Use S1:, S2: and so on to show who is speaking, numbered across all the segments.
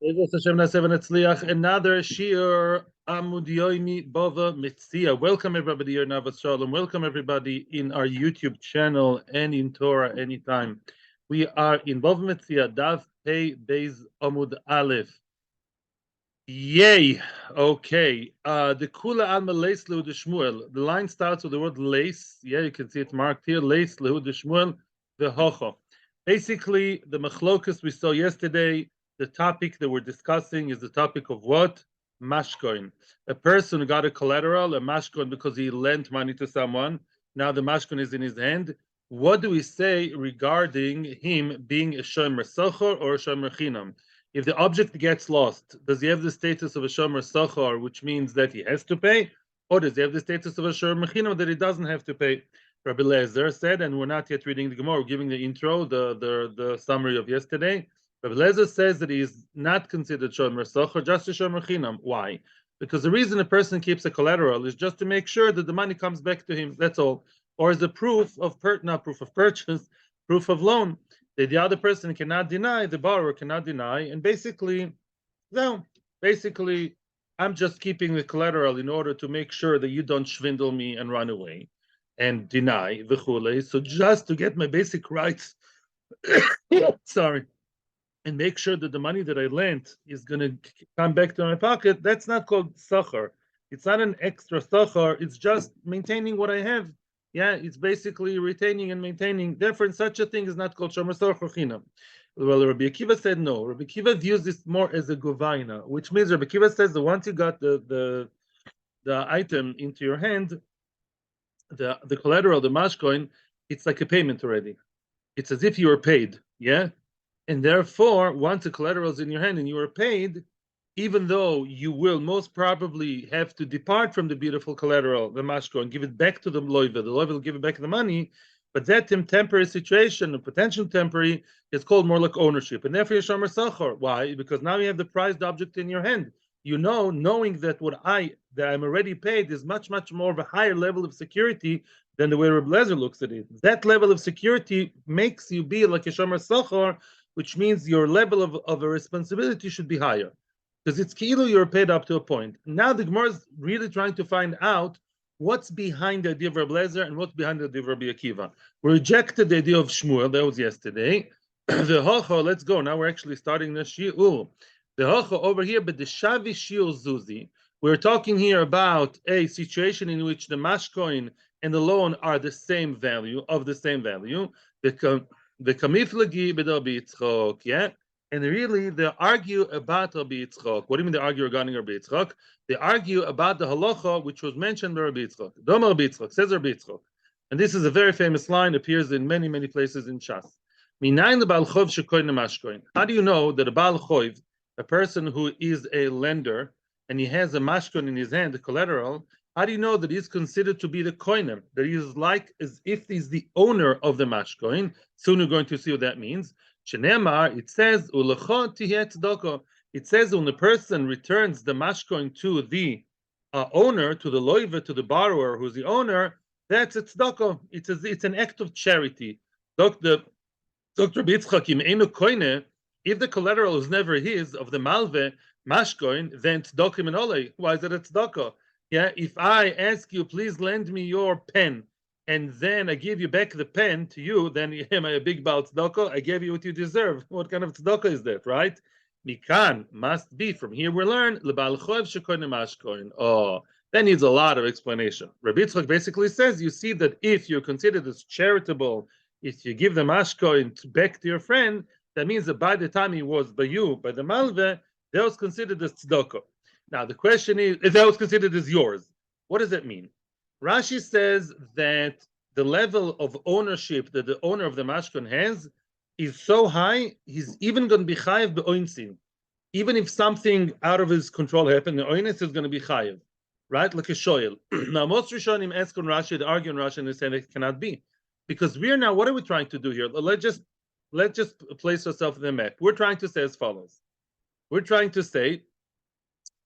S1: Another Shiur Amud Yomi Bava Metzia. Welcome everybody here, Navas Shalom. Welcome everybody in our YouTube channel and in Torah anytime. We are in Bava Metzia Dav Pei Beis Amud Aleph. Yay! Okay. The Kula Alma Leis Lehud Shmuel. The line starts with the word Leis. Yeah, you can see it marked here. Leis Lehud Shmuel the Hocho. Basically, the machlokus we saw yesterday, the topic that we're discussing is the topic of what? Mashkoin. A person who got a collateral, a mashkoin, because he lent money to someone. Now the mashkoin is in his hand. What do we say regarding him being a shomer sochor or a shomer chinam? If the object gets lost, does he have the status of a shomer sochor, which means that he has to pay, or does he have the status of a shomer chinam that he doesn't have to pay? Rabbi Lezer said, and we're not yet reading the Gemara, we're giving the intro, the summary of yesterday. Rabbi Lezer says that he is not considered shomer sochor, just a shomer chinam. Why? Because the reason a person keeps a collateral is just to make sure that the money comes back to him. That's all. Or as a proof of not proof of purchase, proof of loan that the other person cannot deny, the borrower cannot deny, and basically, no, basically, I'm just keeping the collateral in order to make sure that you don't swindle me and run away and deny v'chule. So just to get my basic rights, sorry, and make sure that the money that I lent is going to come back to my pocket, that's not called sachar. It's not an extra sachar. It's just maintaining what I have. Yeah, it's basically retaining and maintaining. Therefore, such a thing is not called shomer sachar chinam. Well, Rabbi Akiva said no. Rabbi Akiva views this more as a govaina, which means Rabbi Akiva says that once you got the item into your hand, the collateral, the mashcoin, it's like a payment already. It's as if you were paid, yeah? And therefore, once the collateral is in your hand and you are paid, even though you will most probably have to depart from the beautiful collateral, the mashko, and give it back to the loiva will give it back the money, but that temporary situation, a potential temporary, is called more like ownership. And therefore, you're shomer sachar. Why? Because now you have the prized object in your hand. You know, knowing that that I'm already paid is much, much more of a higher level of security than the way Reb Lezer looks at it. That level of security makes you be like a shomer sachar, which means your level of a responsibility should be higher. Because it's kilo you're paid up to a point. Now the Gemara is really trying to find out what's behind the idea of Reb Lezer and what's behind the idea of Rabbi Akiva. We rejected the idea of Shmuel, that was yesterday. The Hocho, let's go. Now we're actually starting the Shiur. The Hocho over here, but the Shavi Shiur Zuzi. We're talking here about a situation in which the mashcoin and the loan are the same value, of the same value. The kamiflagi b'Rabbi Yitzchok, yeah? And really, they argue about Rabbi Yitzchok. What do you mean they argue regarding Rabbi Yitzchok? They argue about the halacha which was mentioned by Rabbi Yitzchok. Doma Rabbi Yitzchok, says Rabbi Yitzchok. And this is a very famous line, appears in many, many places in Shas. Minayin lebal chov shekoin mashkoin. How do you know that a bal chov, a person who is a lender, and he has a mashkoin in his hand, the collateral, how do you know that he's considered to be the koinem? That he is like as if he's the owner of the mashkoin. Soon we're going to see what that means. Shenemar, it says, it says when the person returns the mashkoin to the owner, to the loiva, to the borrower who's the owner, that's a tzedakah. It's an act of charity. Dr. Bitzchakim Einu Koine, if the collateral is never his, of the malve, mashkoin, then tzedakah and olei. Why is it a tzedakah? Yeah, if I ask you, please lend me your pen, and then I give you back the pen to you, then am I a big baal tzedakah? I gave you what you deserve. What kind of tzedakah is that, right? Mikan must be, from here we learn, lebal chov shekoin mashkoin. Oh, that needs a lot of explanation. Rabbi Yitzchak basically says, you see that if you're considered as charitable, if you give the mashkoin back to your friend, that means that by the time he was by you, by the malve, that was considered as tzedakah. Now the question is, if that was considered as yours, what does that mean? Rashi says that the level of ownership that the owner of the mashkon has is so high, he's even going to be chayiv be'oinsin. Even if something out of his control happened, the oinus is going to be chayiv, right? Like a shoyel. Now most Rishonim ask on Rashi, they argue on Rashi, and they say it cannot be, because we are now. What are we trying to do here? Let's just place ourselves in the map. We're trying to say as follows. We're trying to say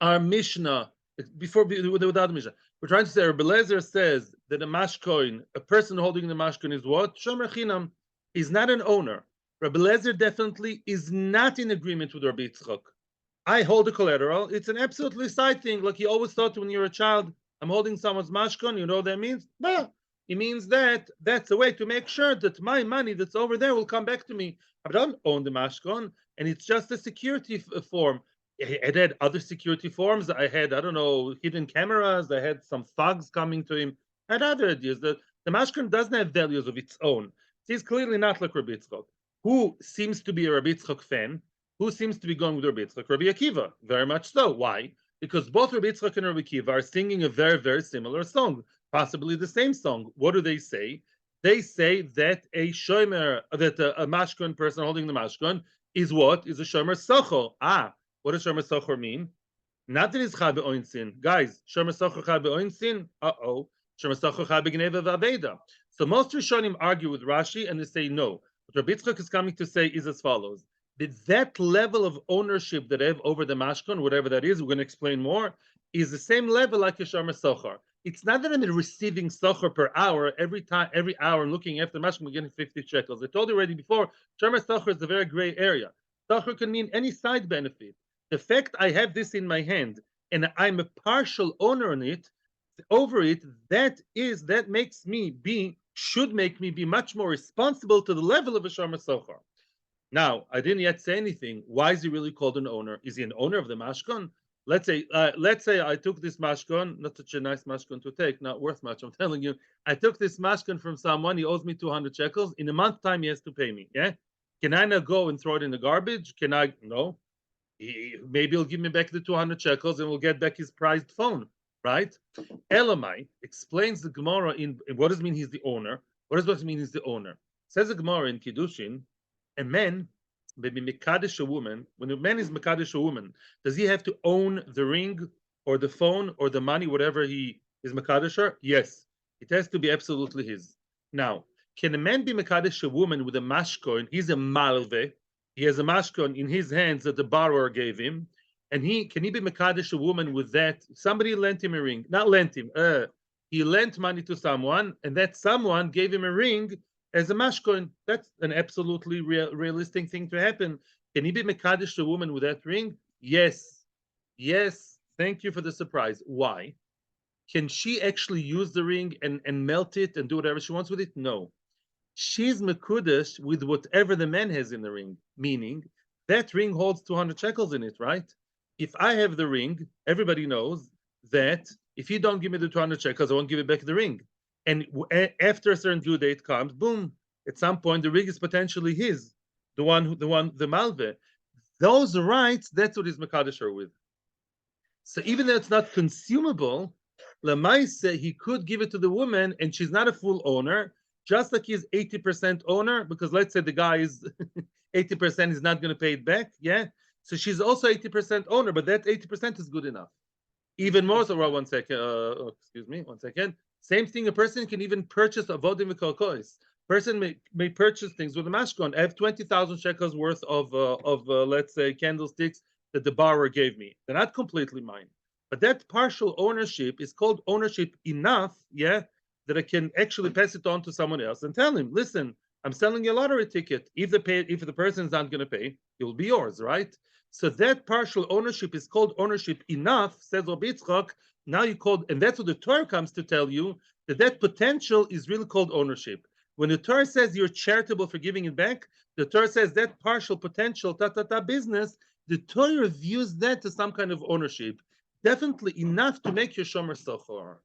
S1: our Mishnah without the Mishnah. We're trying to say Rabbi Lezer says that a mashkoin, a person holding the mashkoin, is what? Shomer chinam. He's not an owner. Rabbi Lezer definitely is not in agreement with Rabbi Yitzchok. I hold the collateral. It's an absolutely side thing. Like you always thought when you're a child, I'm holding someone's mashkon. You know what that means? Bah. It means that that's a way to make sure that my money that's over there will come back to me. I don't own the mashkon, and it's just a security form. I had other security forms. I had, I don't know, hidden cameras. I had some thugs coming to him. I had other ideas. The mashkon doesn't have values of its own. He's clearly not like Rabbi Yitzchok, who seems to be a Rabbi Yitzchok fan, who seems to be going with Rabbi Yitzchak? Rabbi Akiva, very much so. Why? Because both Rabbi Yitzchak and Rabbi Akiva are singing a very, very similar song, possibly the same song. What do they say? They say that a shomer, that a mashkon person holding the mashkon is what? Is a shomer socho. What does shomer socho mean? Not that it's chai be'oinsin. Guys, shomer socho chai be'oinsin? Uh-oh. Shomer socho chai be'gneva v'aveda. So most Rishonim argue with Rashi and they say no. What Rabbi Yitzchak is coming to say is as follows. That level of ownership that I have over the mashkon, whatever that is, we're going to explain more, is the same level like a shomer sochar. It's not that I'm receiving sochar per hour every hour I'm looking after the mashkon, we're getting 50 shekels. I told you already before, shomer sochar is a very gray area. Sochar can mean any side benefit. The fact I have this in my hand and I'm a partial owner on it, over it, that makes me should make me be much more responsible to the level of a shomer sochar. Now, I didn't yet say anything. Why is he really called an owner? Is he an owner of the mashkon? Let's say I took this mashkon, not such a nice mashkon to take, not worth much. I'm telling you, I took this mashkon from someone. He owes me 200 shekels. In a month's time, he has to pay me. Yeah, can I now go and throw it in the garbage? Can I? No. Maybe he'll give me back the 200 shekels and we'll get back his prized phone, right? Elamai explains the Gemara in what does it mean he's the owner? What does it mean he's the owner? Says the Gemara in Kiddushin. A man, maybe Mekadesh a woman, when a man is Mekadesh a woman, does he have to own the ring or the phone or the money, whatever he is Mekadesh her? Yes. It has to be absolutely his. Now, can a man be Mekadesh a woman with a mashkon? He's a malve. He has a mashkon in his hands that the borrower gave him. And can he be Mekadesh a woman with that? Somebody lent him a ring. Not lent him. He lent money to someone, and that someone gave him a ring as a mashkon. That's an absolutely realistic thing to happen. Can he be mekadesh a woman with that ring? Yes. Yes. Thank you for the surprise. Why? Can she actually use the ring and melt it and do whatever she wants with it? No. She's mekudesh with whatever the man has in the ring, meaning that ring holds 200 shekels in it, right? If I have the ring, everybody knows that if you don't give me the 200 shekels, I won't give you back the ring. And after a certain due date comes, boom, at some point the ring is potentially his, the malve. Those rights, that's what he's mekadesh her with. So even though it's not consumable, lemaise he could give it to the woman, and she's not a full owner, just like he's 80% owner, because let's say the guy is 80% is not going to pay it back, yeah. So she's also 80% owner, but that 80% is good enough. Even more so. One second, excuse me, 1 second. Same thing, a person can even purchase avodim v'kolkois. Person may purchase things with a mashkon. I have 20,000 shekels worth of let's say, candlesticks that the borrower gave me. They're not completely mine. But that partial ownership is called ownership enough, yeah, that I can actually pass it on to someone else and tell him, listen, I'm selling you a lottery ticket. If the person is not going to pay, it will be yours, right? So that partial ownership is called ownership enough, says Rabbi Yitzchak. Now you called, and that's what the Torah comes to tell you, that potential is really called ownership. When the Torah says you're charitable for giving it back, the Torah says that partial potential, business, the Torah views that as some kind of ownership. Definitely enough to make your shomer sochar.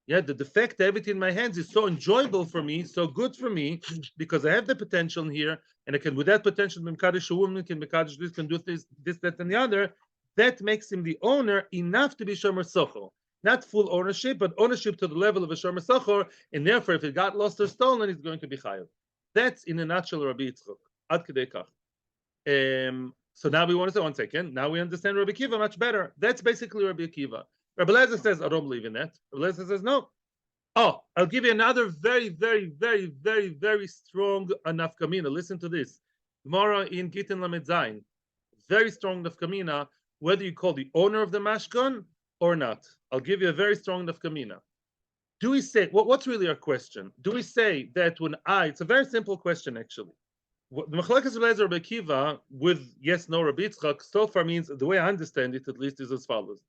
S1: Yeah, the fact that everything in my hands is so enjoyable for me, so good for me, because I have the potential here, and I can, with that potential, mekadesh a woman, can mekadesh this, can do this, that, and the other. That makes him the owner enough to be shomer sochor. Not full ownership, but ownership to the level of a shomer sochor, and therefore, if it got lost or stolen, it's going to be chayav. That's in a nutshell Rabbi Yitzchak. Ad kedei kach. So now we want to say 1 second. Now we understand Rabbi Akiva much better. That's basically Rabbi Akiva. Rabbi Lezer says, I don't believe in that. Rabbi Lezer says, no. Oh, I'll give you another very, very, very, very, very strong nafkamina. Listen to this. Gemara in Gittin Lamed Zayin. Very strong nafkamina, whether you call the owner of the mashkon or not. I'll give you a very strong nafkamina. Do we say, what's really our question? Do we say that when it's a very simple question actually. The Machlekes Rabbi Eliezer Rabbi Akiva with yes, no Rabbi Yitzchak so far means, the way I understand it at least, is as follows.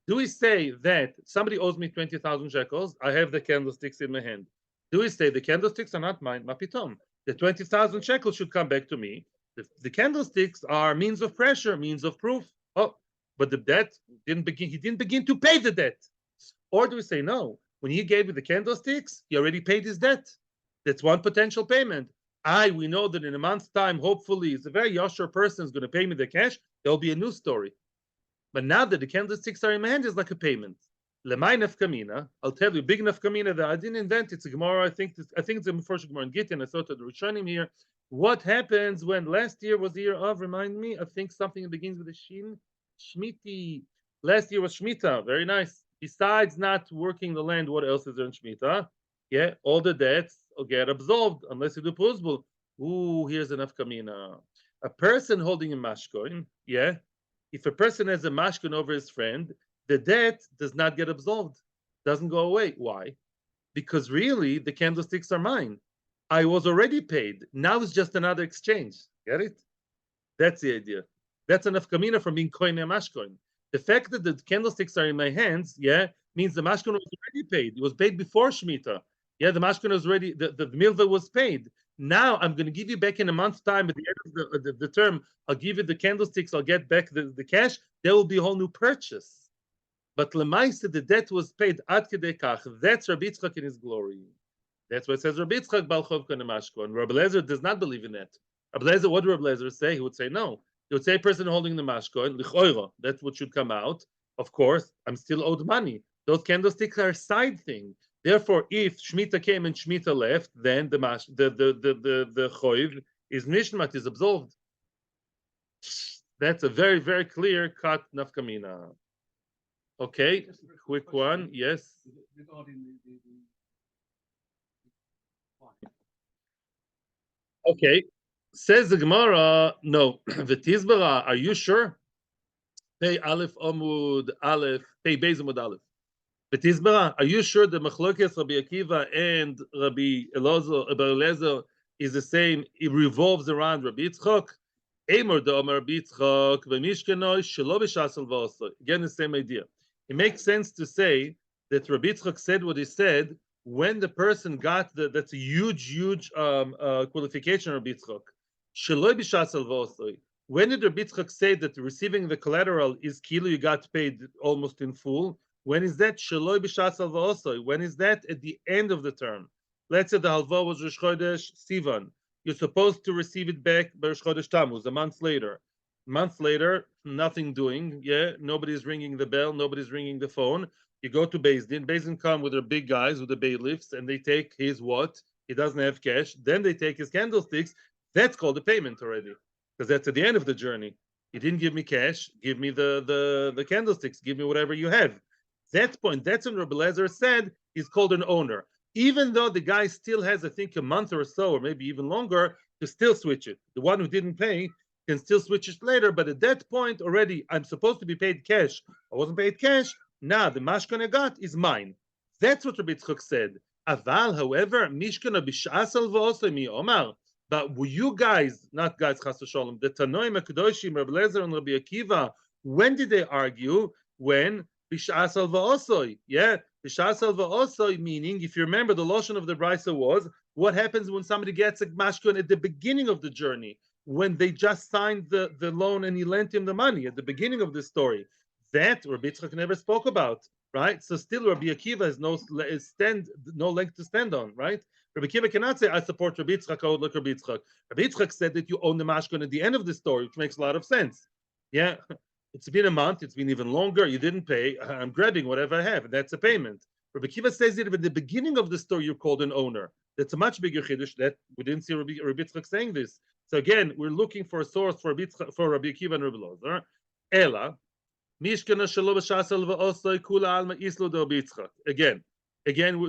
S1: Do we say that somebody owes me 20,000 shekels? I have the candlesticks in my hand. Do we say the candlesticks are not mine? Mapitom. The 20,000 shekels should come back to me. The candlesticks are means of pressure, means of proof. Oh, but the debt didn't begin. He didn't begin to pay the debt. Or do we say no? When he gave me the candlesticks, he already paid his debt. That's one potential payment. We know that in a month's time, hopefully, it's a very yasher person is going to pay me the cash. There'll be a new story. But now that the candlesticks are in my hand, it's like a payment. Lemay nafkamina. I'll tell you, big nafkamina that I didn't invent. It's a Gemara. I think it's a first Gemara in Gittin. I thought of the Rishonim here. What happens when last year was the year of? Remind me. I think something begins with a shin. Shmiti. Last year was Shmita. Very nice. Besides not working the land, what else is there in Shmita? Yeah, all the debts will get absolved unless you do pusbul. Ooh, here's enough kamina. A person holding a mashkoin, yeah. If a person has a mashkoin over his friend, the debt does not get absolved, doesn't go away. Why? Because really the candlesticks are mine. I was already paid. Now it's just another exchange. Get it? That's the idea. That's enough kamina from being koin and mashkoin. The fact that the candlesticks are in my hands, yeah, means the mashkoin was already paid. It was paid before Shemitah. Yeah, the mashkoin was ready. The milva was paid. Now I'm going to give you back in a month's time. At the end of the term, I'll give you the candlesticks. I'll get back the cash. There will be a whole new purchase. But lemaisa, the debt was paid ad kedei kach. That's Rabbi Yitzchak in his glory. That's what it says. Rabbi Yitzchak bal chov kon mashkoin. Rabbi Eliezer does not believe in that. Rabbi Eliezer, what did Rabbi Eliezer say? He would say no. He would say, a person holding the mashkoin, lichoira, that's what should come out. Of course, I'm still owed money. Those candlesticks are a side thing. Therefore, if Shemitah came and Shemitah left, then the choiv is nishmat, is absolved. That's a very, very clear cut nafkamina. Okay, quick one. Yes. Okay. Says the Gemara, no. V'tizbara, are you sure? Pei Aleph Amud Aleph, Pei Beis Amud Aleph. V'tizbara, are you sure the Machlokes Rabbi Akiva and Rabbi Eliezer is the same? It revolves around Rabbi Yitzchak. Eimer da Omer Rabbi Yitzchak v'mishkenoi shelo b'shasel v'osoi. Again, the same idea. It makes sense to say that Rabbi Yitzchak said what he said when the person got that's a huge qualification of Rabbi Yitzchak. When did Rabbi Yitzchak say that receiving the collateral is kilo, you got paid almost in full? When is that? When is that? At the end of the term. Let's say the halva was Rosh Chodesh Sivan. You're supposed to receive it back by Rosh Chodesh Tammuz, a month later. Month later, nothing doing. Yeah, nobody's ringing the bell, nobody's ringing the phone. You go to Beis Din. Beis Din come with their big guys, with the bailiffs, and they take his what? He doesn't have cash. Then they take his candlesticks. That's called a payment already, because that's at the end of the journey. You didn't give me cash. Give me the candlesticks. Give me whatever you have. That point, that's when Rabbi Eliezer said he's called an owner. Even though the guy still has, I think, a month or so, or maybe even longer, to still switch it. The one who didn't pay can still switch it later, but at that point already, I'm supposed to be paid cash. I wasn't paid cash. Now the mashkan I got is mine. That's what Rabbi Yitzchak said. Aval, however, mishkana b'shasal v'osay mi omar. But you guys, not guys, chas v'sholem, the Tanoim HaKadoshim, Rabbi Eliezer and Rabbi Akiva, when did they argue? When b'shasal v'osay. Yeah, b'shasal v'osay, meaning, if you remember, the lotion of the brisa was, what happens when somebody gets a mashkan at the beginning of the journey? When they just signed the loan and he lent him the money at the beginning of the story. That Rabbi Yitzchak never spoke about, right? So still Rabbi Akiva has no leg to stand on, right? Rabbi Akiva cannot say, I support Rabbi Yitzchak, I would like Rabbi Yitzchak. Rabbi Yitzchak said that you own the mashkan at the end of the story, which makes a lot of sense. Yeah, it's been a month, it's been even longer, you didn't pay, I'm grabbing whatever I have, and that's a payment. Rabbi Akiva says that at the beginning of the story, you're called an owner. That's a much bigger chiddush that we didn't see Rabbi Yitzchak saying this. So again, we're looking for a source for Rabbi Akiva and Rabbi Eliezer. Ela, Again,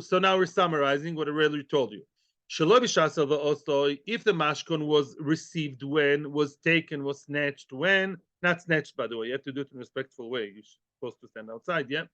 S1: so now we're summarizing what I really told you. If the mashkon was received when, was taken, was snatched when, not snatched by the way, you have to do it in a respectful way. You're supposed to stand outside, yeah?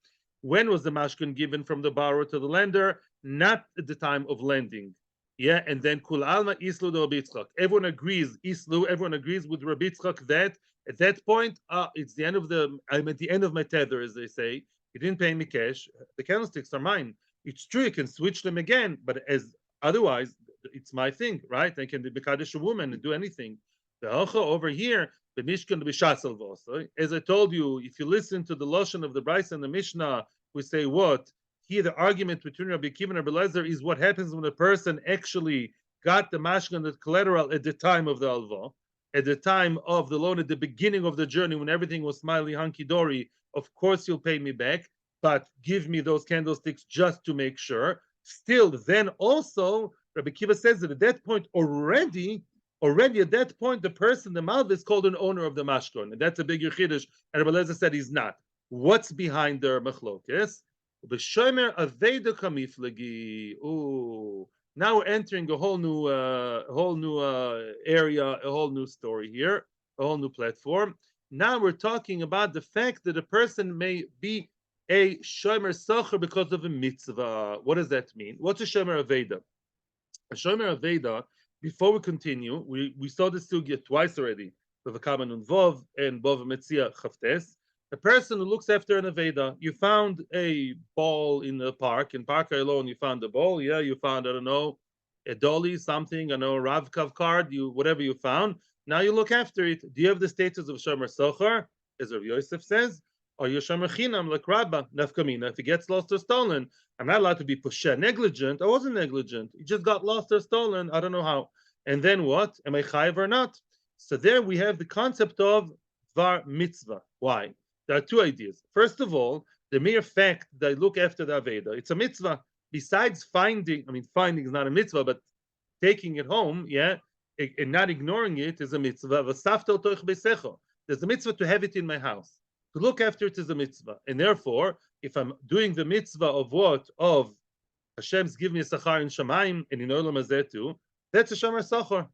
S1: When was the mashkon given from the borrower to the lender? Not at the time of lending. Yeah, and then Kul Alma Islu do Rabbi Yitzchak. Everyone agrees, Islu, everyone agrees with Rabbi Yitzchak that at that point, it's the end of I'm at the end of my tether, as they say. You didn't pay me cash. The candlesticks are mine. It's true, you can switch them again, but as otherwise, it's my thing, right? I can be Mekadesh a woman and do anything. The Halacha over here, the Mishkan B'Shasel V'osoi. As I told you, if you listen to the Lashon of the Bryce and the Mishnah, we say what? Here, the argument between Rabbi Akiva and Rabbi Lezer is what happens when a person actually got the mashkan, the collateral, at the time of the alva, at the time of the loan, at the beginning of the journey, when everything was smiley, hunky dory. Of course, you'll pay me back, but give me those candlesticks just to make sure. Still, then also, Rabbi Akiva says that at that point already at that point, the person, the malva, is called an owner of the mashkon, and that's a big chiddush. And Rabbi Lezer said he's not. What's behind the machlokes? B'shomer aveda kamiflagi. Ooh, now we're entering a whole new area, a whole new story here, a whole new platform. Now we're talking about the fact that a person may be a shomer socher because of a mitzvah. What does that mean? What's a shomer aveda? A shomer aveda. Before we continue, we saw this sugya twice already. Bava Nun Vov and Bava Metzia Chavtes. A person who looks after an Aveda. You found a ball in the park. In Park alone, you found a ball. Yeah, you found, I don't know, a dolly, something, I know, a Ravkav card, whatever you found. Now you look after it. Do you have the status of Shomer Socher, as Rav Yosef says? Or you're Shomer Chinam, like Rabba, Nafkamina? If it gets lost or stolen, I'm not allowed to be pusha negligent. I wasn't negligent. It just got lost or stolen. I don't know how. And then what? Am I chayiv or not? So there we have the concept of var mitzvah. Why? There are two ideas. First of all, the mere fact that I look after the Aveda, it's a mitzvah. Besides finding is not a mitzvah, but taking it home, yeah, and not ignoring it is a mitzvah. There's a mitzvah to have it in my house. To look after it is a mitzvah. And therefore, if I'm doing the mitzvah of what? Of Hashem's give me a sachar in Shamayim and in Olam Hazeh too, that's a Shomer Socher.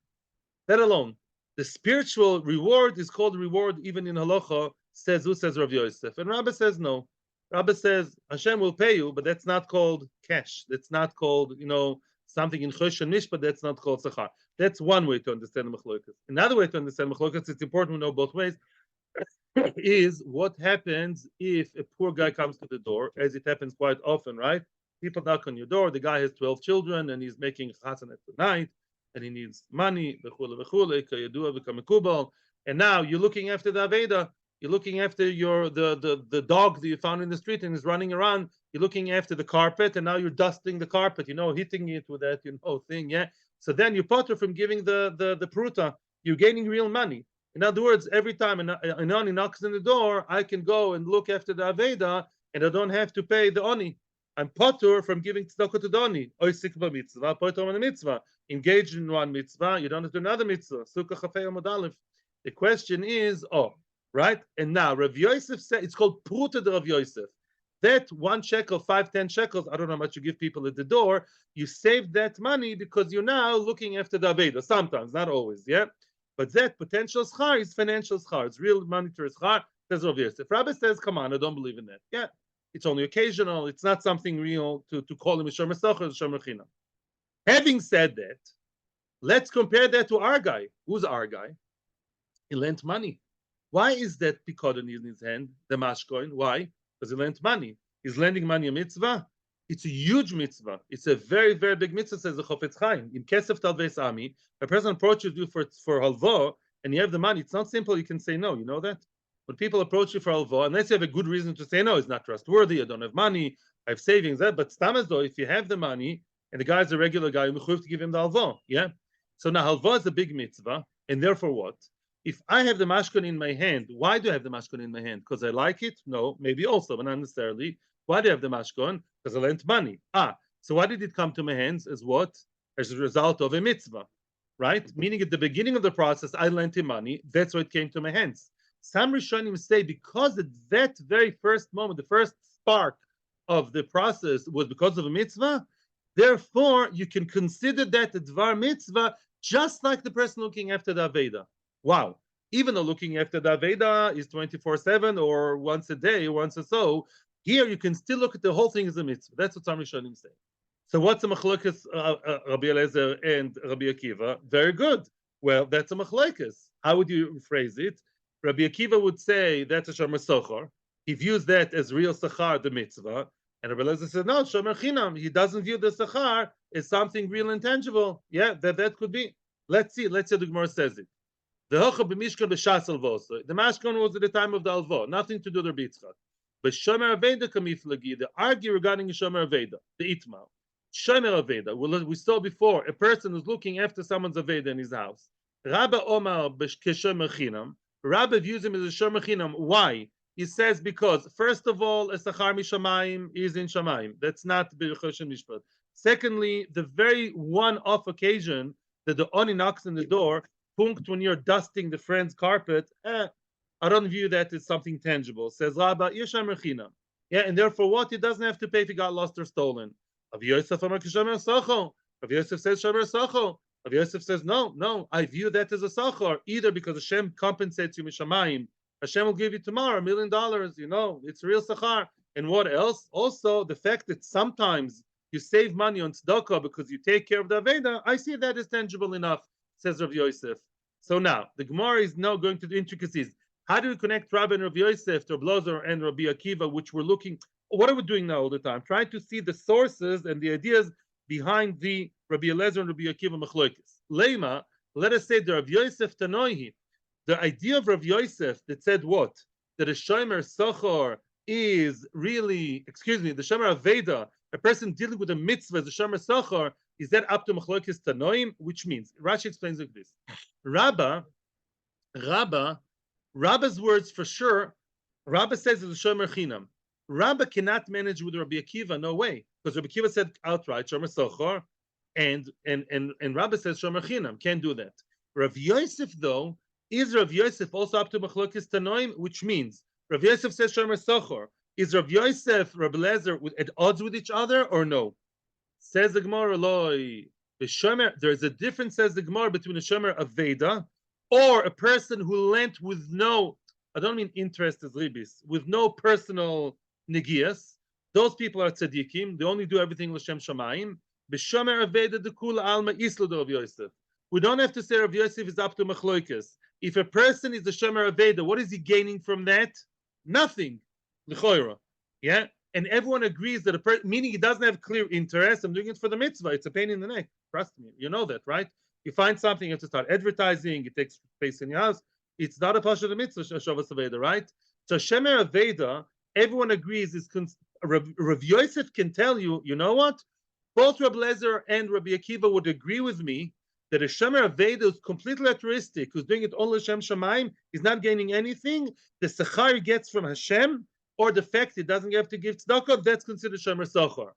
S1: That alone. The spiritual reward is called reward even in Halacha, says Rav Yosef. And Rabbi says no. Rabbi says Hashem will pay you, but that's not called cash. That's not called, something in Chosh and Mishpat, that's not called Sachar. That's one way to understand the Machlokas. Another way to understand Machlokas, it's important to know both ways, is what happens if a poor guy comes to the door, as it happens quite often, right? People knock on your door, the guy has 12 children, and he's making chassan at night, and he needs money, and now you're looking after the Aveda, you're looking after the dog that you found in the street and is running around, you're looking after the carpet, and now you're dusting the carpet, hitting it with that, thing, yeah? So then you potter from giving the pruta, you're gaining real money. In other words, every time an Oni knocks on the door, I can go and look after the Aveda, and I don't have to pay the Oni. I'm potter from giving tzedakah to the Oni. Oisik b'mitzvah, potter on a mitzvah. Engaged in one mitzvah, you don't have to do another mitzvah. Sukkah chafei Amud Aleph. The question is, right? And now Rav Yosef said, it's called pruta de Rav Yosef. That 1 shekel, 5, 10 shekels, I don't know how much you give people at the door, you saved that money because you're now looking after the Aveda. Sometimes, not always, yeah? But that potential schar is financial schar. It's real monetary schar, says Rav Yosef. Rabbi says, come on, I don't believe in that. Yeah, it's only occasional. It's not something real to call him a shomer socher, a shomer chinam. Having said that, let's compare that to our guy. Who's our guy? He lent money. Why is that pikadon in his hand, the mashkoin? Why? Because he lent money. He's lending money a mitzvah. It's a huge mitzvah. It's a very, very big mitzvah, says the Chofetz Chaim. In Kesef Talves Ami, a person approaches you for halva, and you have the money. It's not simple. You can say no. You know that? When people approach you for halva, unless you have a good reason to say no, it's not trustworthy, I don't have money, I have savings, but stam though, if you have the money, and the guy's a regular guy, you have to give him the halva, yeah? So now halva is a big mitzvah, and therefore what? If I have the mashkon in my hand, why do I have the mashkon in my hand? Because I like it? No, maybe also, but not necessarily. Why do I have the mashkon? Because I lent money. So why did it come to my hands? As what? As a result of a mitzvah, right? Meaning at the beginning of the process, I lent him money. That's why it came to my hands. Some Rishonim say because at that very first moment, the first spark of the process was because of a mitzvah, therefore you can consider that a dvar mitzvah just like the person looking after the Aveda. Wow. Even though looking after the Aveda is 24/7 or once a day, once or so, here you can still look at the whole thing as a mitzvah. That's what some Rishonim say. So what's a machlokas Rabbi Eliezer and Rabbi Akiva? Very good. Well, that's a machlokas. How would you phrase it? Rabbi Akiva would say that's a shomer sochar. He views that as real sachar, the mitzvah. And Rabbi Eliezer said, no, shomer chinam. He doesn't view the sachar as something real and tangible. Yeah, that could be. Let's see the Gemara says it. The hocha b'mishkan b'shas alvosa. The mashkan was at the time of the alvo, nothing to do with Rabbi Yitzchak. But shomer aveda kamiflagi. They argue regarding shomer aveda, the itma. Shomer aveda. We saw before a person who's looking after someone's aveda in his house. Rabba Omar keshomer chinam. Rabba views him as a shomer chinam. Why? He says because first of all, a sachar mishamayim is in shamayim. That's not b'choshen mishpat. Secondly, the very one-off occasion that the oni knocks on the door, punkt when you're dusting the friend's carpet, I don't view that as something tangible. Says Rabba, Yesham Rechinam. Yeah, and therefore what? He doesn't have to pay if he got lost or stolen. Rav Yosef Amar Kishomer Socho. Rav Yosef says Shomer Socho. Rav Yosef says, no, I view that as a Sochar, either because Hashem compensates you Mishamayim. Hashem will give you tomorrow $1 million, it's real Sachar. And what else? Also, the fact that sometimes you save money on tzedakah because you take care of the Aveda, I see that as tangible enough, says Rav Yosef. So now, the Gemara is now going to the intricacies. How do we connect Rabbi and Rav Yosef to Blazer and Rabbi Akiva, which we're looking, what are we doing now all the time? Trying to see the sources and the ideas behind the Rabbi Eliezer and Rabbi Akiva Machloikis. Lema, let us say the Rav Yosef Tanoihi, the idea of Rav Yosef that said what? That a Shomer Sochor is really, the Shomer Aveda, a person dealing with a mitzvah, the Shomer Sochor, is that up to Machloikis Tanoim? Which means, Rashi explains like this. Rabba's words for sure, Rabba says it's a Shomer Chinam. Rabba cannot manage with Rabbi Akiva, no way. Because Rabbi Akiva said outright, Shomer Sochor, and Rabba says Shomer Chinam, can't do that. Rav Yosef, though, is Rav Yosef also up to Machlokes Tanoim, which means Rav Yosef says Shomer Sochor. Is Rav Yosef, Rav Eliezer at odds with each other or no? Says the Gemara, there is a difference, says the Gemara, between a Shomer Aveda or a person who lent with no, I don't mean interest as ribis, with no personal negias. Those people are tzaddikim. They only do everything l'shem shamayim. B'shomer Aveda dekula alma islu Rav Yosef. We don't have to say Rav Yosef is up to machloikas. If a person is the Shomer Aveda, what is he gaining from that? Nothing. L'choira. Yeah? And everyone agrees that meaning he doesn't have clear interest. I'm doing it for the mitzvah. It's a pain in the neck. Trust me. You know that, right? You find something, you have to start advertising. It takes space in your house. It's not a pasha of the mitzvah, Shavas Aveda, right? So Shomer Aveda, everyone agrees is Rav Yosef can tell you, you know what? Both Rabbi Eliezer and Rabbi Akiva would agree with me that a Shomer Aveda is completely altruistic, who's doing it only Hashem Shemaim, is not gaining anything. The sechar he gets from Hashem, or the fact he doesn't have to give tzedakah, that's considered Shomer Sochar.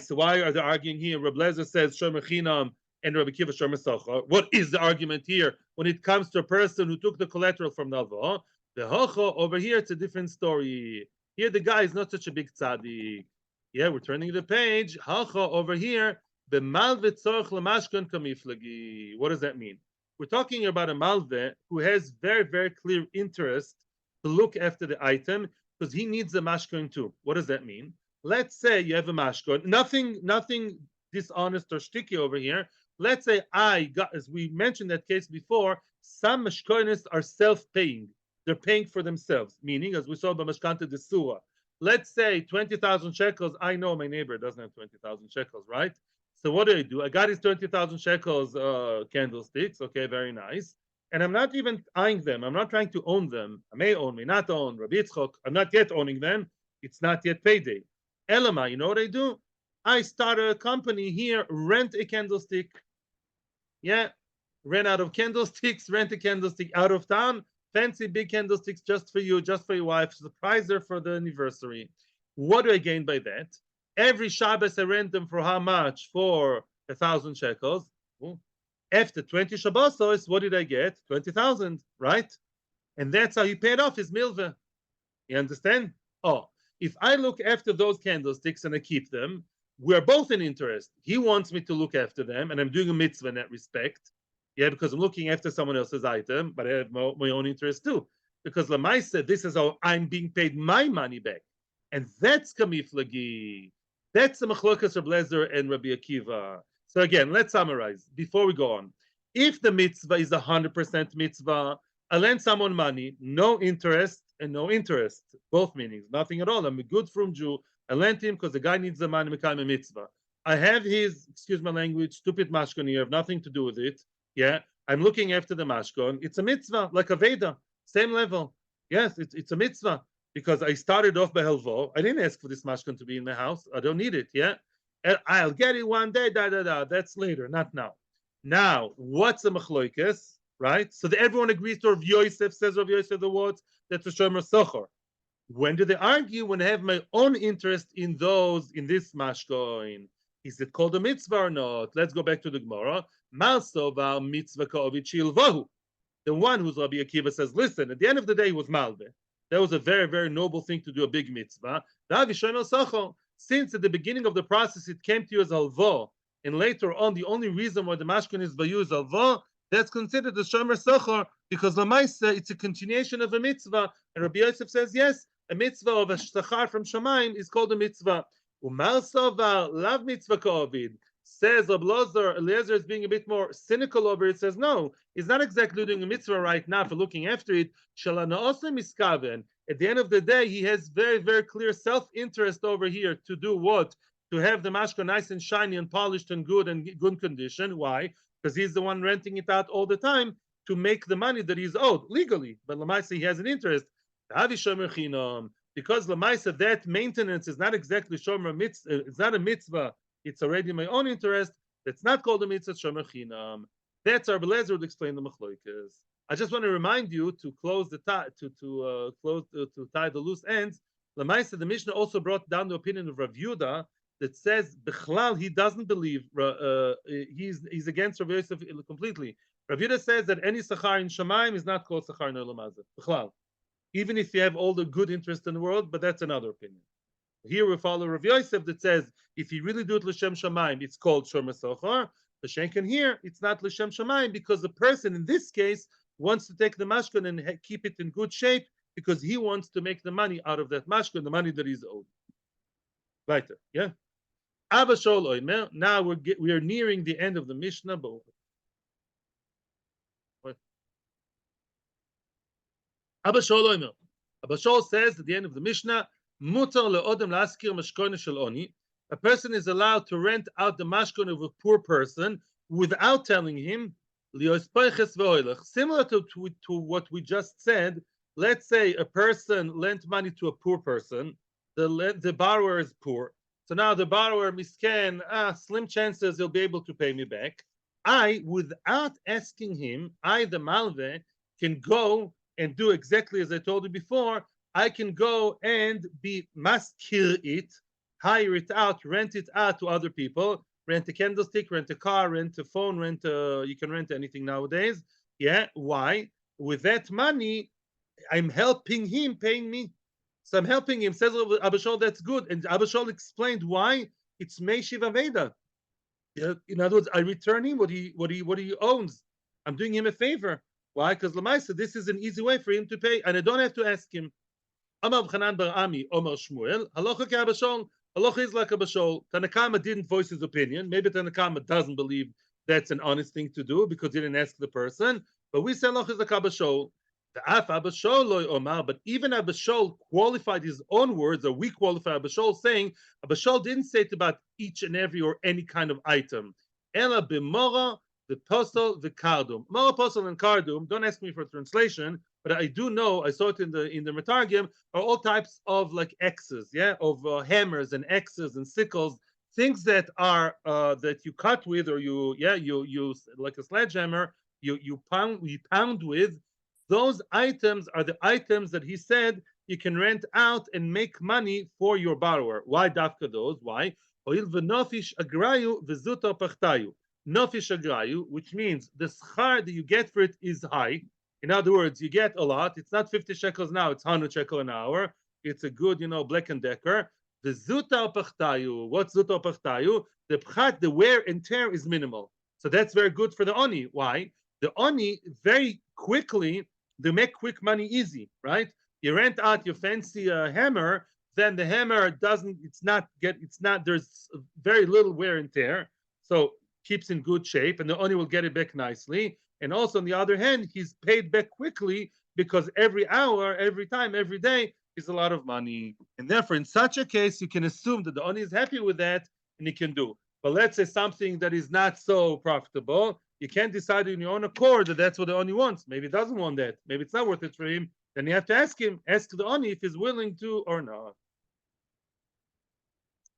S1: So why are they arguing here? Rabbi Eliezer says Shomer Chinam and Rabbi Akiva Shomer Sochar. What is the argument here when it comes to a person who took the collateral from Nalva? The Hocha over here, it's a different story. Here the guy is not such a big tzaddik. Yeah, we're turning the page. Hocha over here, the malve tzorch lemashkan kamiflagi. What does that mean? We're talking about a malve who has very, very clear interest to look after the item because he needs a mashkan too. What does that mean? Let's say you have a mashkan, nothing dishonest or shticky over here. Let's say as we mentioned that case before, some mashkonis are self-paying. They're paying for themselves, meaning, as we saw by Mashkanta de Sua, let's say 20,000 shekels. I know my neighbor doesn't have 20,000 shekels, right? So what do? I got his 20,000 shekels candlesticks. Okay, very nice. And I'm not even eyeing them. I'm not trying to own them. I may own, may not own. Rabbi Yitzchok, I'm not yet owning them. It's not yet payday. Elama, you know what I do? I start a company here, rent a candlestick. Yeah, ran out of candlesticks, rent a candlestick out of town. Fancy big candlesticks just for you, just for your wife. Surprise her for the anniversary. What do I gain by that? Every Shabbos I rent them for how much? For 1,000 shekels. After 20 Shabbosos, what did I get? 20,000, right? And that's how he paid off his milveh. You understand? If I look after those candlesticks and I keep them, we're both in interest. He wants me to look after them, and I'm doing a mitzvah in that respect. Yeah, because I'm looking after someone else's item, but I have my own interest too. Because Lamai said, this is how I'm being paid my money back. And that's kamiflagi. That's the machlokas Rabbi Lezer and Rabbi Akiva. So again, let's summarize before we go on. If the mitzvah is 100% mitzvah, I lend someone money, no interest and no interest, both meanings, nothing at all. I'm a good from Jew. I lent him because the guy needs the money, become a mitzvah. I have his, excuse my language, stupid mashkon here, have nothing to do with it. Yeah, I'm looking after the mashkon. It's a mitzvah, like a Veda, same level. Yes, it's a mitzvah because I started off by helvo. I didn't ask for this mashkon to be in my house. I don't need it. Yeah, and I'll get it one day. That's later, not now. Now, what's a machloikes? Right? So everyone agrees to Rav Yosef, says Rav Yosef the words, that's a shomer sochor. When do they argue? When I have my own interest in those, in this mashkoin. Is it called a mitzvah or not? Let's go back to the Gemara. Malsova mitzvah ka'ovichilvahu. The one who's Rabbi Akiva says, listen, at the end of the day, he was malve. That was a very, very noble thing to do, a big mitzvah. Since at the beginning of the process, it came to you as alvo, and later on, the only reason why the mashkoin is vayu is alvo, that's considered the shomer sochor because lamaisa it's a continuation of a mitzvah. And Rabbi Yosef says yes, a mitzvah of a shachar from Shamayim is called a mitzvah. Umar sova lav mitzvah ka'ovid. Says Rabbi Eliezer is being a bit more cynical over it. Says no, he's not exactly doing a mitzvah right now for looking after it. Shalana also miskaven. At the end of the day, he has very, very clear self-interest over here to do what? To have the mashka nice and shiny and polished and good condition. Why? Because he's the one renting it out all the time to make the money that he's owed legally. But Lamaisa, he has an interest. Because Lamaisa, that maintenance is not exactly shomer mitzvah, it's not a mitzvah, it's already my own interest. That's not called a mitzvah shomer chinam. That's our Belezer would explain the machloikas. I just want to remind you to close the tie to tie the loose ends. Lamaisa, the Mishnah also brought down the opinion of Rav Yudah that says Bechlal he doesn't believe he's against Rav Yosef completely. Rav Yudah says that any sachar in Shamayim is not called sachar in Olam Hazeh. Bechlal, even if you have all the good interest in the world, but that's another opinion. Here we follow Rav Yosef that says if you really do it l'shem Shamayim, it's called shomer sochar. The Shenken here, it's not l'shem Shamayim because the person in this case wants to take the mashkon and keep it in good shape because he wants to make the money out of that mashkon, the money that he's owed. Weiter, yeah. Abba Shol Oimer. Now we are nearing the end of the Mishnah. Abba Shol Oimer. Abba Shol says at the end of the Mishnah, Mutar le'odem la'askir mashkone shel oni. A person is allowed to rent out the mashkon of a poor person without telling him li'ospeiches ve'oilech. Similar to what we just said. Let's say a person lent money to a poor person. The borrower is poor. So now the borrower, misken, slim chances he'll be able to pay me back. I, without asking him, the malve, can go and do exactly as I told you before. I can go and be maskir it, hire it out, rent it out to other people, rent a candlestick, rent a car, rent a phone, you can rent anything nowadays. Yeah, why? With that money, I'm helping him paying me. So I'm helping him. Says Abba Shol, that's good. And Abba Shol explained why it's Meishiv Aveda. In other words, I return him what he owns. I'm doing him a favor. Why? Because Lamaisa, this is an easy way for him to pay, and I don't have to ask him. Amar B'chanan Bar Ami, Omar Shmuel, Halacha ke Abba Shol. Halacha is like Abba Shol. Tanakama didn't voice his opinion. Maybe Tanakama doesn't believe that's an honest thing to do because he didn't ask the person. But we say Halacha is like Abba Shol. But even Abba Shol qualified his own words, or we qualify Abba Shol, saying Abba Shol didn't say it about each and every or any kind of item. Ela b'mora, the postal, the kardum. Mora, postal, and kardum. Don't ask me for translation, but I do know. I saw it in the Metargim. Are all types of like axes, of hammers and axes and sickles, things that are that you cut with, or you like a sledgehammer. You pound with. Those items are the items that he said you can rent out and make money for your borrower. Why dafka those? Why? Nofish agrayu v'zuto pachtayu. Nofish agrayu, which means the schar that you get for it is high. In other words, you get a lot. It's not 50 shekels now, it's 100 shekel an hour. It's a good, Black & Decker. The zuta pachtayu. What's zuta pachtayu? The pchat, the wear and tear is minimal. So that's very good for the oni. Why? The oni very quickly, they make quick money easy, right? You rent out your fancy hammer, then the hammer there's very little wear and tear, so keeps in good shape, and the oni will get it back nicely. And also, on the other hand, he's paid back quickly because every hour, every time, every day is a lot of money. And therefore, in such a case, you can assume that the oni is happy with that and he can do. But let's say something that is not so profitable, you can't decide in your own accord that that's what the oni wants. Maybe he doesn't want that. Maybe it's not worth it for him. Then you have to ask the oni if he's willing to or not.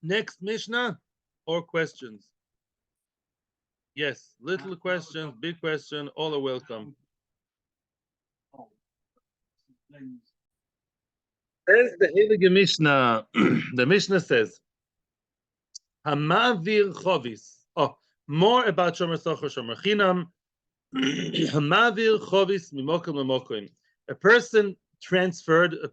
S1: Next Mishnah or questions? Yes, little questions, big question, all are welcome. Says the Heilige Mishnah, the Mishnah says, Hamavir chovis. Oh, more about Shomer Socher, Shomer Chinam. Hamavir chovis mimokim lemokim. A person transferred a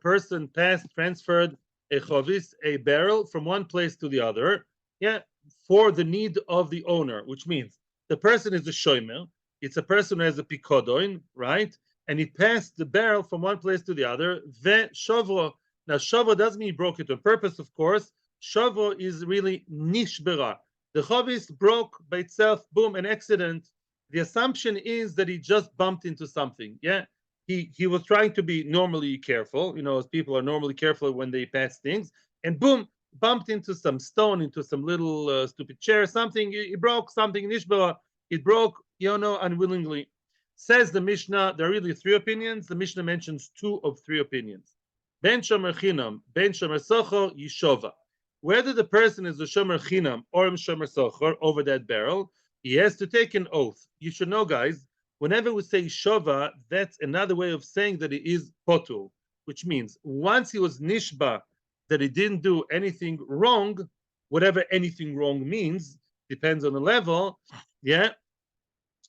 S1: chovis, a barrel, from one place to the other, yeah, for the need of the owner, which means the person is a shomer, it's a person who has a pikodon, right? And he passed the barrel from one place to the other, ve shavro. Now, shavro doesn't mean he broke it on purpose, of course. Shavro is really nishbera. The chovis broke by itself, boom, an accident. The assumption is that he just bumped into something, yeah? He was trying to be normally careful, as people are normally careful when they pass things, and boom, bumped into some stone, into some little stupid chair, something. It broke something. Nishbara, it broke, unwillingly. Says the Mishnah, there are really three opinions. The Mishnah mentions two of three opinions. Ben shomer chinam, ben shomer socher, yishova. Whether the person is a shomer chinam or a shomer socher over that barrel, he has to take an oath. You should know, guys, whenever we say shova, that's another way of saying that he is potul, which means once he was nishba, that he didn't do anything wrong, whatever anything wrong means, depends on the level, yeah,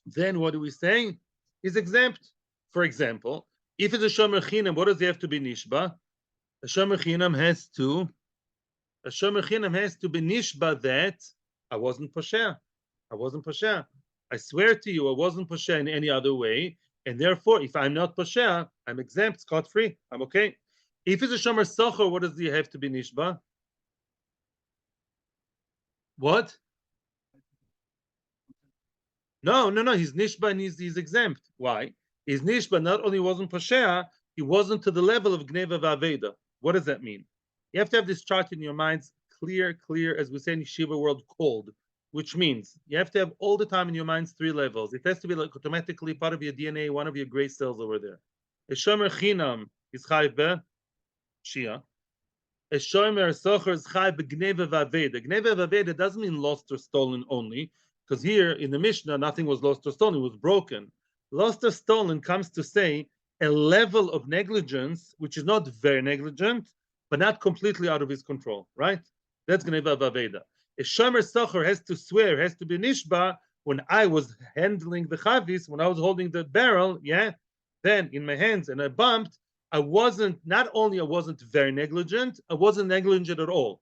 S1: then what do we say? He's exempt. For example, if it's a shomer chinam, what does he have to be nishba? A shomer chinam has to be nishba that I wasn't posher. I swear to you, I wasn't posher in any other way, and therefore, if I'm not posher, I'm exempt, scot-free, I'm okay. If it's a shomer socher, what does he have to be nishba? What? No, he's nishba and he's exempt. Why? He's nishba, not only wasn't posher, he wasn't to the level of gneva v'aveda. What does that mean? You have to have this chart in your minds clear, as we say in Yeshiva world, cold, which means you have to have all the time in your minds three levels. It has to be like automatically part of your DNA, one of your gray cells over there. A shomer chinam is chayv be shia. A shomer socher is chayv be gneva v'aveda. Gneva v'aveda doesn't mean lost or stolen only, because here in the Mishnah, nothing was lost or stolen, it was broken. Lost or stolen comes to say a level of negligence, which is not very negligent, but not completely out of his control, right? That's gneva v'aveda. A shomer socher has to swear, has to be nishba, when I was handling the chavis, when I was holding the barrel, yeah, then in my hands and I bumped, not only I wasn't very negligent, I wasn't negligent at all.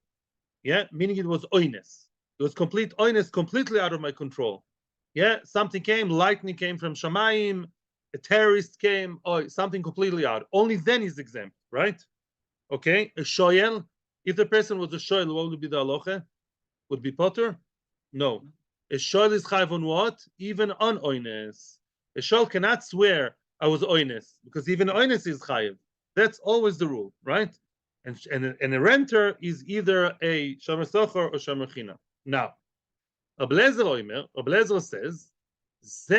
S1: Yeah, meaning it was oines. It was complete oines, completely out of my control. Yeah, something came, lightning came from Shamayim, a terrorist came, or something completely out. Only then he's exempt, right? Okay, a shoyel, if the person was a shoyel, what would be the halacha? Would be potter? No. A shoyel is chayv on what? Even on oines. A shoyel cannot swear I was oines, because even oines is chayv. That's always the rule, right? And a renter is either a shomer socher or shomer chinam. Now, Ablezer says, so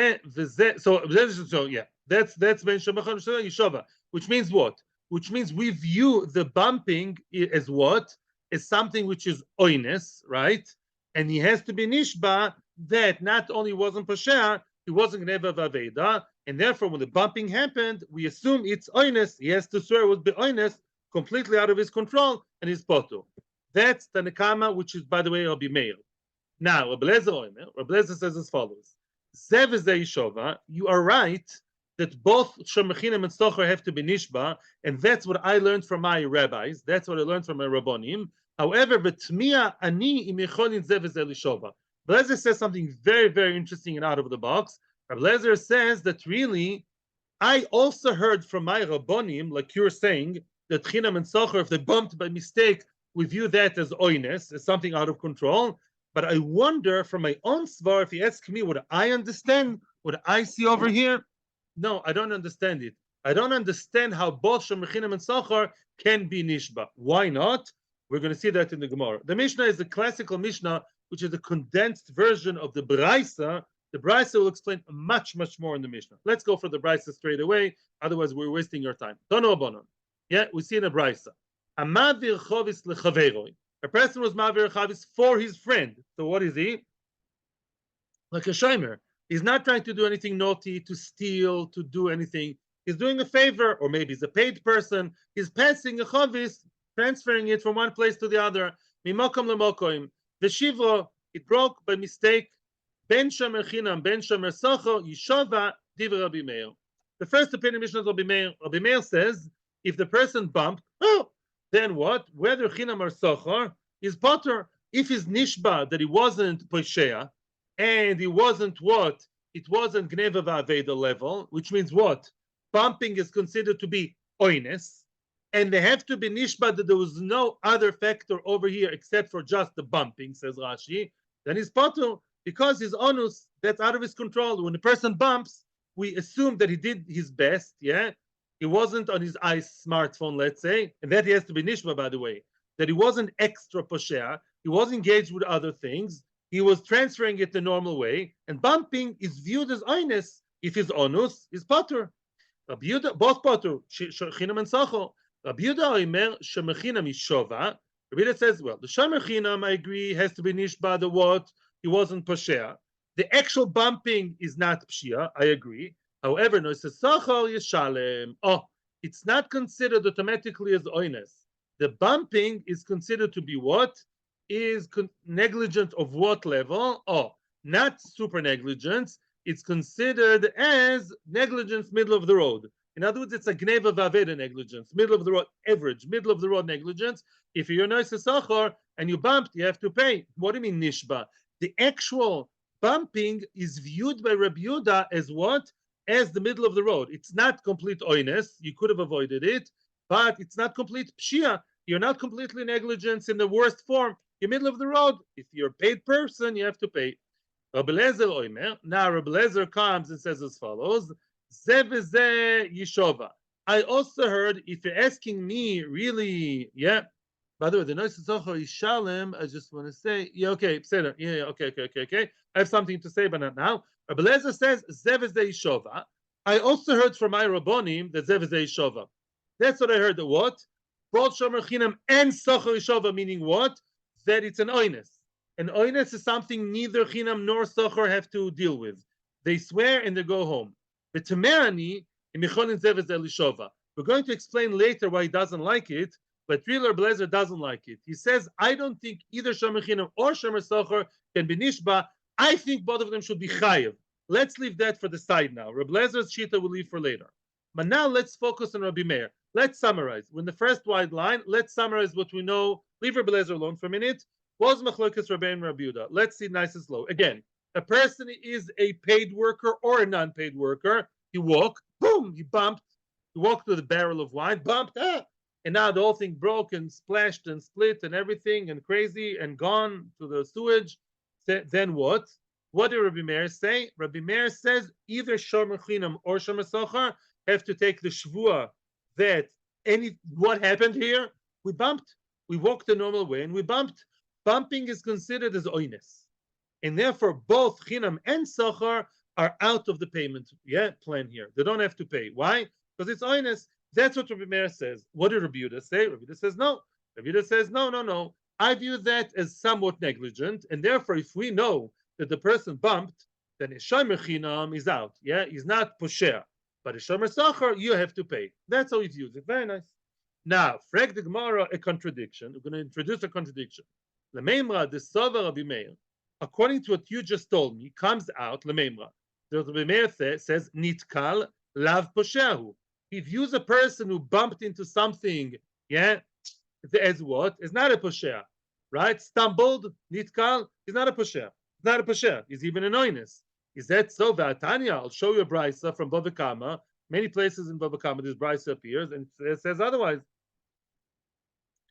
S1: yeah, that's ben shomer yishova, which means what? Which means we view the bumping as what? As something which is oines, right? And he has to be nishba that not only wasn't posher, he wasn't gneva v'aveda, and therefore when the bumping happened, we assume it's oines. He has to swear it would be oines, completely out of his control, and his potu. That's the nekama, which is, by the way, Rabbi Meir. Now, Rabbi Lezer says as follows: Zev is Yishova. You are right that both shomer chinam and socher have to be nishba, and that's what I learned from my rabbis. That's what I learned from my rabbonim. However, v'tmiya ani im yecholin zev is Yishova. Rabbi Lezer says something very, very interesting and out of the box. Rabbi Lezer says that really, I also heard from my rabbonim, like you're saying, that chinam and socher, if they bumped by mistake, we view that as oines, as something out of control. But I wonder from my own svar, if you ask me what I understand, what I see over here, no, I don't understand it. I don't understand how both Shemachinam and Socher can be Nishba. Why not? We're going to see that in the Gemara. The Mishnah is the classical Mishnah, which is a condensed version of the Braisa. The Braisa will explain much, much more in the Mishnah. Let's go for the Braisa straight away. Otherwise, we're wasting your time. Tono Bonon. Yeah, we see in a Braisa. Amavir Chovis lechaveroi. A person was Mavir Chavis for his friend. So what is he? Like a Shomer. He's not trying to do anything naughty, to steal, to do anything. He's doing a favor, or maybe he's a paid person. He's passing a chavis, transferring it from one place to the other. Mimokom lemokoim. Veshivo, it broke by mistake. Ben shomer chinam, ben shomer socho, yishova, divrei Rabbi Meir. The first opinion Mishnah is Rabbi Meir. Rabbi Meir says, if the person bumped, then what? Whether chinam or socho is potter. If he's nishba, that he wasn't poshea, and it wasn't what? It wasn't gneva va'aveda level, which means what? Bumping is considered to be oines, and they have to be nishba that there was no other factor over here except for just the bumping, says Rashi. Then he's potter, because his onus, that's out of his control. When a person bumps, we assume that he did his best, yeah? He wasn't on his smartphone, let's say, and that he has to be nishba, by the way, that he wasn't extra poshea, he was engaged with other things, he was transferring it the normal way, and bumping is viewed as oines if his onus is potter. Rabbi Yehuda, both potter, chinam and socho. Rabbi Yehuda omer shemechinam yishova. Rabbi Yehuda says, well, the shemechinam, I agree, has to be nishba the what? He wasn't poshea. The actual bumping is not pshia, I agree. However, no, it says socho yeshalem. Oh, it's not considered automatically as oines. The bumping is considered to be what? Is negligent of what level? Oh, not super negligence. It's considered as negligence middle of the road. In other words, it's a gneva vaveda negligence, middle of the road, average, middle of the road negligence. If you're noise sachar and you bumped, you have to pay. What do you mean nishba? The actual bumping is viewed by Rabbi Yehuda as what? As the middle of the road. It's not complete oines. You could have avoided it, but it's not complete pshia. You're not completely negligence in the worst form. You're middle of the road. If you're a paid person, you have to pay. Rabbi Lezer oimer. Now Rabbi Lezer comes and says as follows: Ze v'ze yishova. I also heard, if you're asking me, really, yeah. By the way, the noise is also Yishalem. I just want to say, yeah, okay, yeah, okay. I have something to say, but not now. Rabbi Lezer says Ze v'ze yishova. I also heard from my Rabbonim that Ze v'ze yishova. That's what I heard. That what? Both shomer chinam and socher yishova, meaning what? That it's an oines. An oines is something neither chinam nor socher have to deal with. They swear and they go home. We're going to explain later why he doesn't like it, but really Rabbi Lezer doesn't like it. He says, I don't think either shomer chinam or shomer socher can be nishba. I think both of them should be chayiv. Let's leave that for the side now. Rabbi Lezer's shita will leave for later. But now let's focus on Rabbi Meir. Let's summarize. When the first wide line, let's summarize what we know. Leave Rabbi Lezer alone for a minute. Was machlokas Rabbi and Rabbi Yehuda. Let's see nice and slow. Again, a person is a paid worker or a non-paid worker. He walked, boom, he bumped. He walked with a barrel of wine, bumped, and now the whole thing broke and splashed and split and everything and crazy and gone to the sewage. Then what? What did Rabbi Meir say? Rabbi Meir says either shomer chinam or shomer socher have to take the shvua that what happened here? We bumped. We walked the normal way and we bumped. Bumping is considered as oines. And therefore, both chinam and socher are out of the payment plan here. They don't have to pay. Why? Because it's oines. That's what Rabbi Meir says. What did Rabbi Yehuda say? Rabbi Yehuda says no. Rabbi Yehuda says no. I view that as somewhat negligent. And therefore, if we know that the person bumped, then a shomer chinam is out. Yeah, he's not poshea. But a shomer socher, you have to pay. That's how he views it. Very nice. Now, frag the Gemara, a contradiction. We're going to introduce a contradiction. Lemeimra, the Sova Rabbi Meir, according to what you just told me, comes out, Lemeimra. The Rabbi Meir says, Nitkal lav poshehu. He views a person who bumped into something, as what? Is not a poshea, right? Stumbled, Nitkal, he's not a poshea. He's not a poshea. He's even an oines. Is that so? V'atanya, I'll show you a brisa from Bava Kama. Many places in Bava Kama, this brisa appears, and it says otherwise.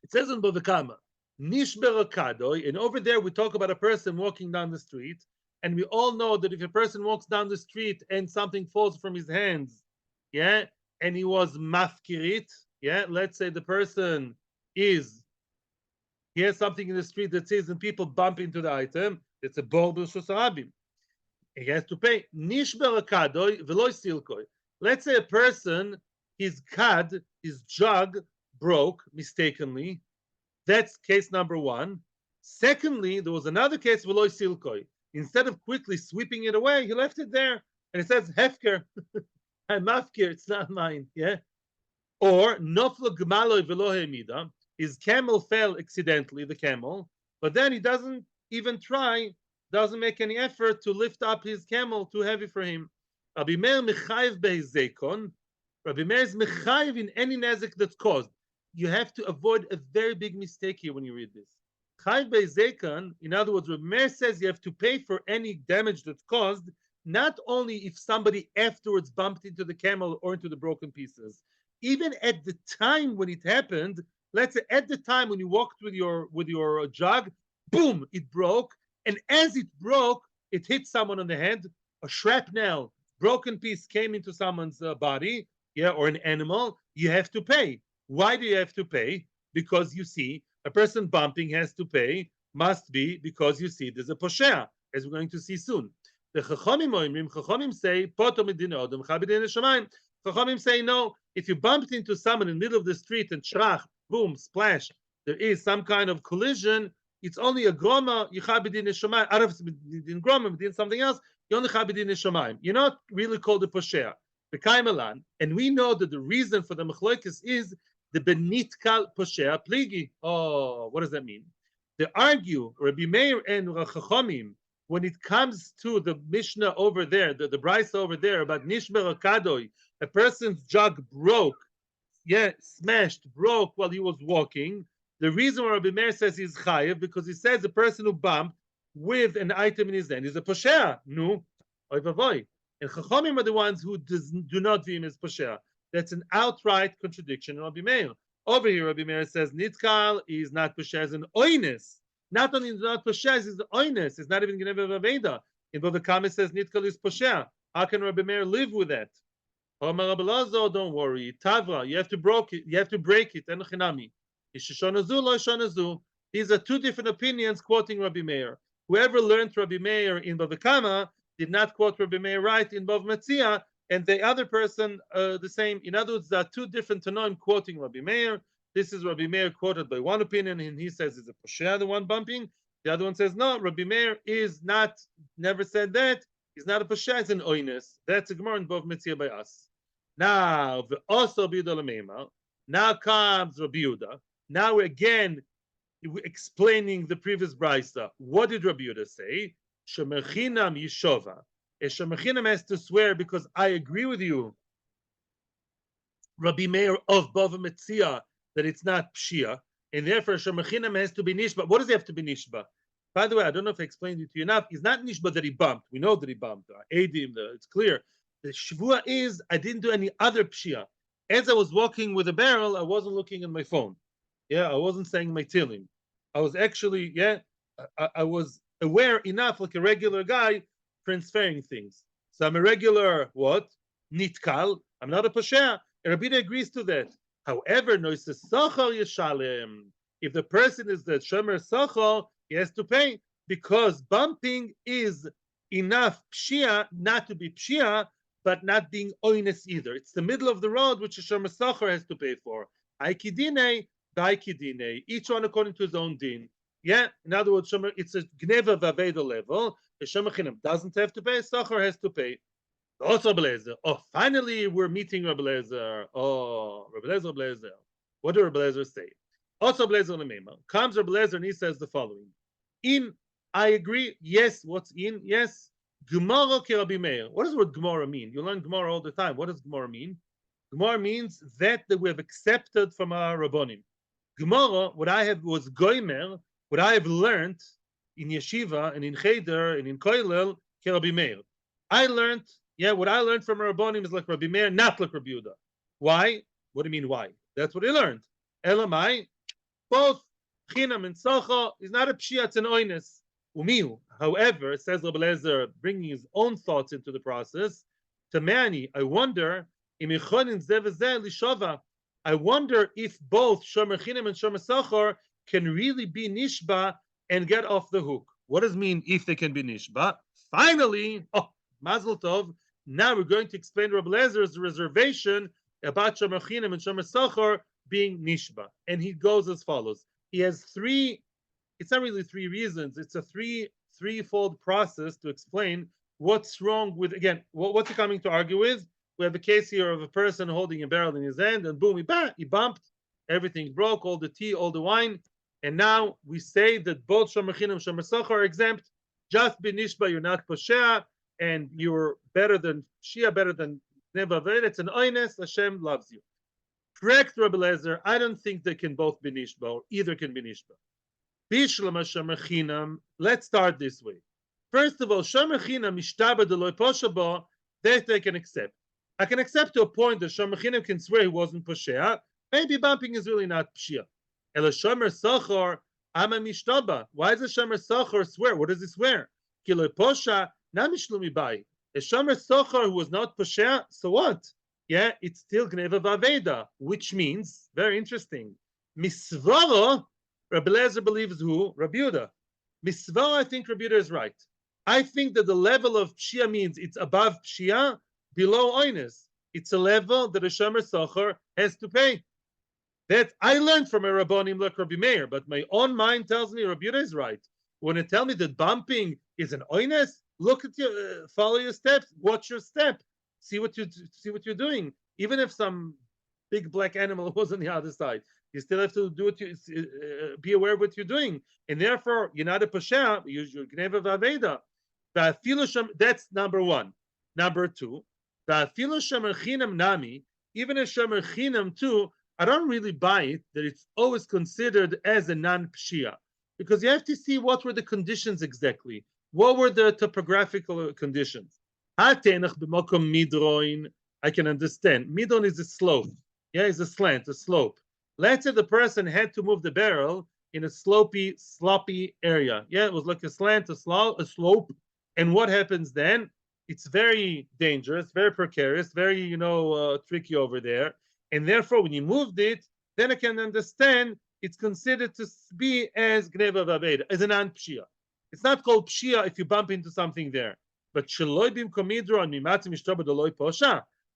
S1: It says in Bava Nishber Kadoi, and over there we talk about a person walking down the street, and we all know that if a person walks down the street and something falls from his hands, yeah, and he was mafkirit, yeah, let's say the person is, he has something in the street that says, and people bump into the item, it's a bor b'rshus harabim. He has to pay. Nishber Kadoi v'loy silkoi. Let's say a person, his kad, his jug broke mistakenly. That's case number one. Secondly, there was another case, Veloy Silkoi. Instead of quickly sweeping it away, he left it there. And it says, Hefker. I'm Mafkir, it's not mine. Yeah. Or, Nofla Gmaloi Velohe Mida. His camel fell accidentally, the camel, but then he doesn't even try, doesn't make any effort to lift up his camel, too heavy for him. Rabbi Meir Mechayev Behizekon. Rabbi Meir is Mechayev in any nezek that's caused. You have to avoid a very big mistake here when you read this. Chayv Bezekan, in other words, Rabbi Meir says you have to pay for any damage that's caused, not only if somebody afterwards bumped into the camel or into the broken pieces. Even at the time when it happened, let's say at the time when you walked with your jug, boom, it broke, and as it broke, it hit someone on the head. A shrapnel, broken piece came into someone's body, yeah, or an animal. You have to pay. Why do you have to pay? Because you see, a person bumping has to pay, must be because you see there's a poshea, as we're going to see soon. The Chachamim say, Chachamim say, no, if you bumped into someone in the middle of the street and shrach, boom, splash, there is some kind of collision, it's only a groma, yichabidin neshamayim, out of groma, did something else, you're only chabidin neshamayim. You're not really called a poshea. And we know that the reason for the machloekes is the benitkal poshea pligi. Oh, what does that mean? They argue, Rabbi Meir and Chachamim, when it comes to the Mishnah over there, the Brisa over there about Nishber Kadoi, a person's jug broke, yeah, smashed, broke while he was walking. The reason why Rabbi Meir says he's chayev, because he says the person who bumped with an item in his hand is a poshea. No, oy vavoy. And Chachamim are the ones who do not view him as poshea. That's an outright contradiction in Rabbi Meir. Over here, Rabbi Meir says nitkal is not poshea, as an oines. Not only is not poshea, it's oines. It's not even gneva vaveda. In Bava Kama says nitkal is poshea. How can Rabbi Meir live with that? Omar Rabbi Lazo, don't worry. Tavra, you have to break it. You have to break it. Enochinami. Isheshonazu lo shonazu. These are two different opinions quoting Rabbi Meir. Whoever learned Rabbi Meir in Bava Kama did not quote Rabbi Meir right in Bava Metzia, and the other person the same. In other words, there are two different Tanoim quoting Rabbi Meir. This is Rabbi Meir quoted by one opinion, and he says it's a poshea, the one bumping. The other one says no, Rabbi Meir is not, never said that. He's not a poshea, it's an oines. That's a Gemara in Bava Metzia by us. Now, also now comes Rabbi Yehuda. Now again, we're explaining the previous brisa. What did Rabbi Yehuda say? Shemechinam Yishova. A Shemechinam has to swear because I agree with you, Rabbi Meir of Bava Metzia, that it's not Pshia, and therefore Shemechinam has to be Nishba. What does he have to be Nishba? By the way, I don't know if I explained it to you enough. It's not Nishba that he bumped. We know that he bumped. Edim, it's clear. The Shavua is, I didn't do any other Pshia. As I was walking with a barrel, I wasn't looking at my phone. Yeah, I wasn't saying my tilim. I was actually, I was aware enough, like a regular guy, transferring things. So I'm a regular, what? Nitkal. I'm not a Pashea. And Rabbi agrees to that. However, Noise Sachar Yeshalem. If the person is the Shomer Sachar, he has to pay because bumping is enough Pshia not to be Pshia, but not being oines either. It's the middle of the road which a Shomer Sachar has to pay for. Aikidine, Daikidine, each one according to his own din. Yeah, in other words, it's a gneva vaveda level. The Shomer Chinam doesn't have to pay, Sachar has to pay. Also, Blazer. Oh, finally, we're meeting Rabbi Lezer. Oh, Rabbi Lezer. What do Rabbi Lezer say? Also, Blazer Lemema. Comes Rabbi Lezer and he says the following. In, I agree. Yes, what's in? Yes. Gemara ke Rabbi Meir. What does the word Gemara mean? You learn Gemara all the time. What does Gemara mean? Gemara means that we have accepted from our Rabbonim. Gemara, what I have was Goimer, what I have learned in Yeshiva and in Cheder and in Koilel ke Rabbi Meir. I learned, what I learned from Rabbonim is like Rabbi Meir, not like Rabbi Yehuda. Why? What do you mean why? That's what he learned. Elamai, Both chinam and socha is not a pshia, it's an oines. Umiu. However, says Rabbi Lezer, bringing his own thoughts into the process, Tamani, I wonder, I wonder if both shomer chinam and shomer socha can really be nishba and get off the hook. What does it mean if they can be nishba? Finally, Mazel Tov, now we're going to explain Rabbi Lezer's reservation about shomer chinam and shomer socha being nishba. And he goes as follows. He has three, it's not really three reasons, it's a threefold process to explain what's wrong with, again, what's he coming to argue with? We have a case here of a person holding a barrel in his hand, and boom, he bumped, everything broke, all the tea, all the wine, and now we say that both shomer chinam and shomer socha are exempt. Just be nishba, you're not poshea, and you're better than shia, better than neva v'ed. It's an oines. Hashem loves you. Correct, Rabbi Lezer. I don't think they can both be nishba, or either can be nishba. Bishlama shomer chinam. Let's start this way. First of all, shomer chinam mishtaba deloy poshaba. That I can accept. I can accept to a point that shomer chinam can swear he wasn't poshea. Maybe bumping is really not pshia. Ela shomer sochor ama mishtaba. Why does the shomer sochor swear? What does he swear? Kiloy posha na mishlumi bai. A shomer sochor who was not poshea, so what? Yeah, it's still gneva vaveda, which means, very interesting, misvaro, Rabbi Lezer believes who? Rabbi Yehuda. Misvaro, I think Rabbi Yehuda is right. I think that the level of pshia means it's above pshia, below oines. It's a level that a shomer socher has to pay. That I learned from a rabbonim like Rabbi Meir, but my own mind tells me Rabbi Yehuda is right. When it tells me that bumping is an oines, look at your, follow your steps, watch your step. See what you're doing. Even if some big black animal was on the other side, you still have to do it. Be aware of what you're doing, and therefore you're not a pasha. You're gneva v'aveda. That's number one. Number two, shomer chinam nami. Even a shomer chinam too, I don't really buy it that it's always considered as a non-pshia, because you have to see what were the conditions exactly. What were the topographical conditions? I can understand. Midron is a slope. Yeah, it's a slant, a slope. Let's say the person had to move the barrel in a sloppy area. Yeah, it was like a slant, a slope. And what happens then? It's very dangerous, very precarious, very, tricky over there. And therefore, when you moved it, then I can understand it's considered to be as gneva v'aveda, as an non-pshia. It's not called pshia if you bump into something there. But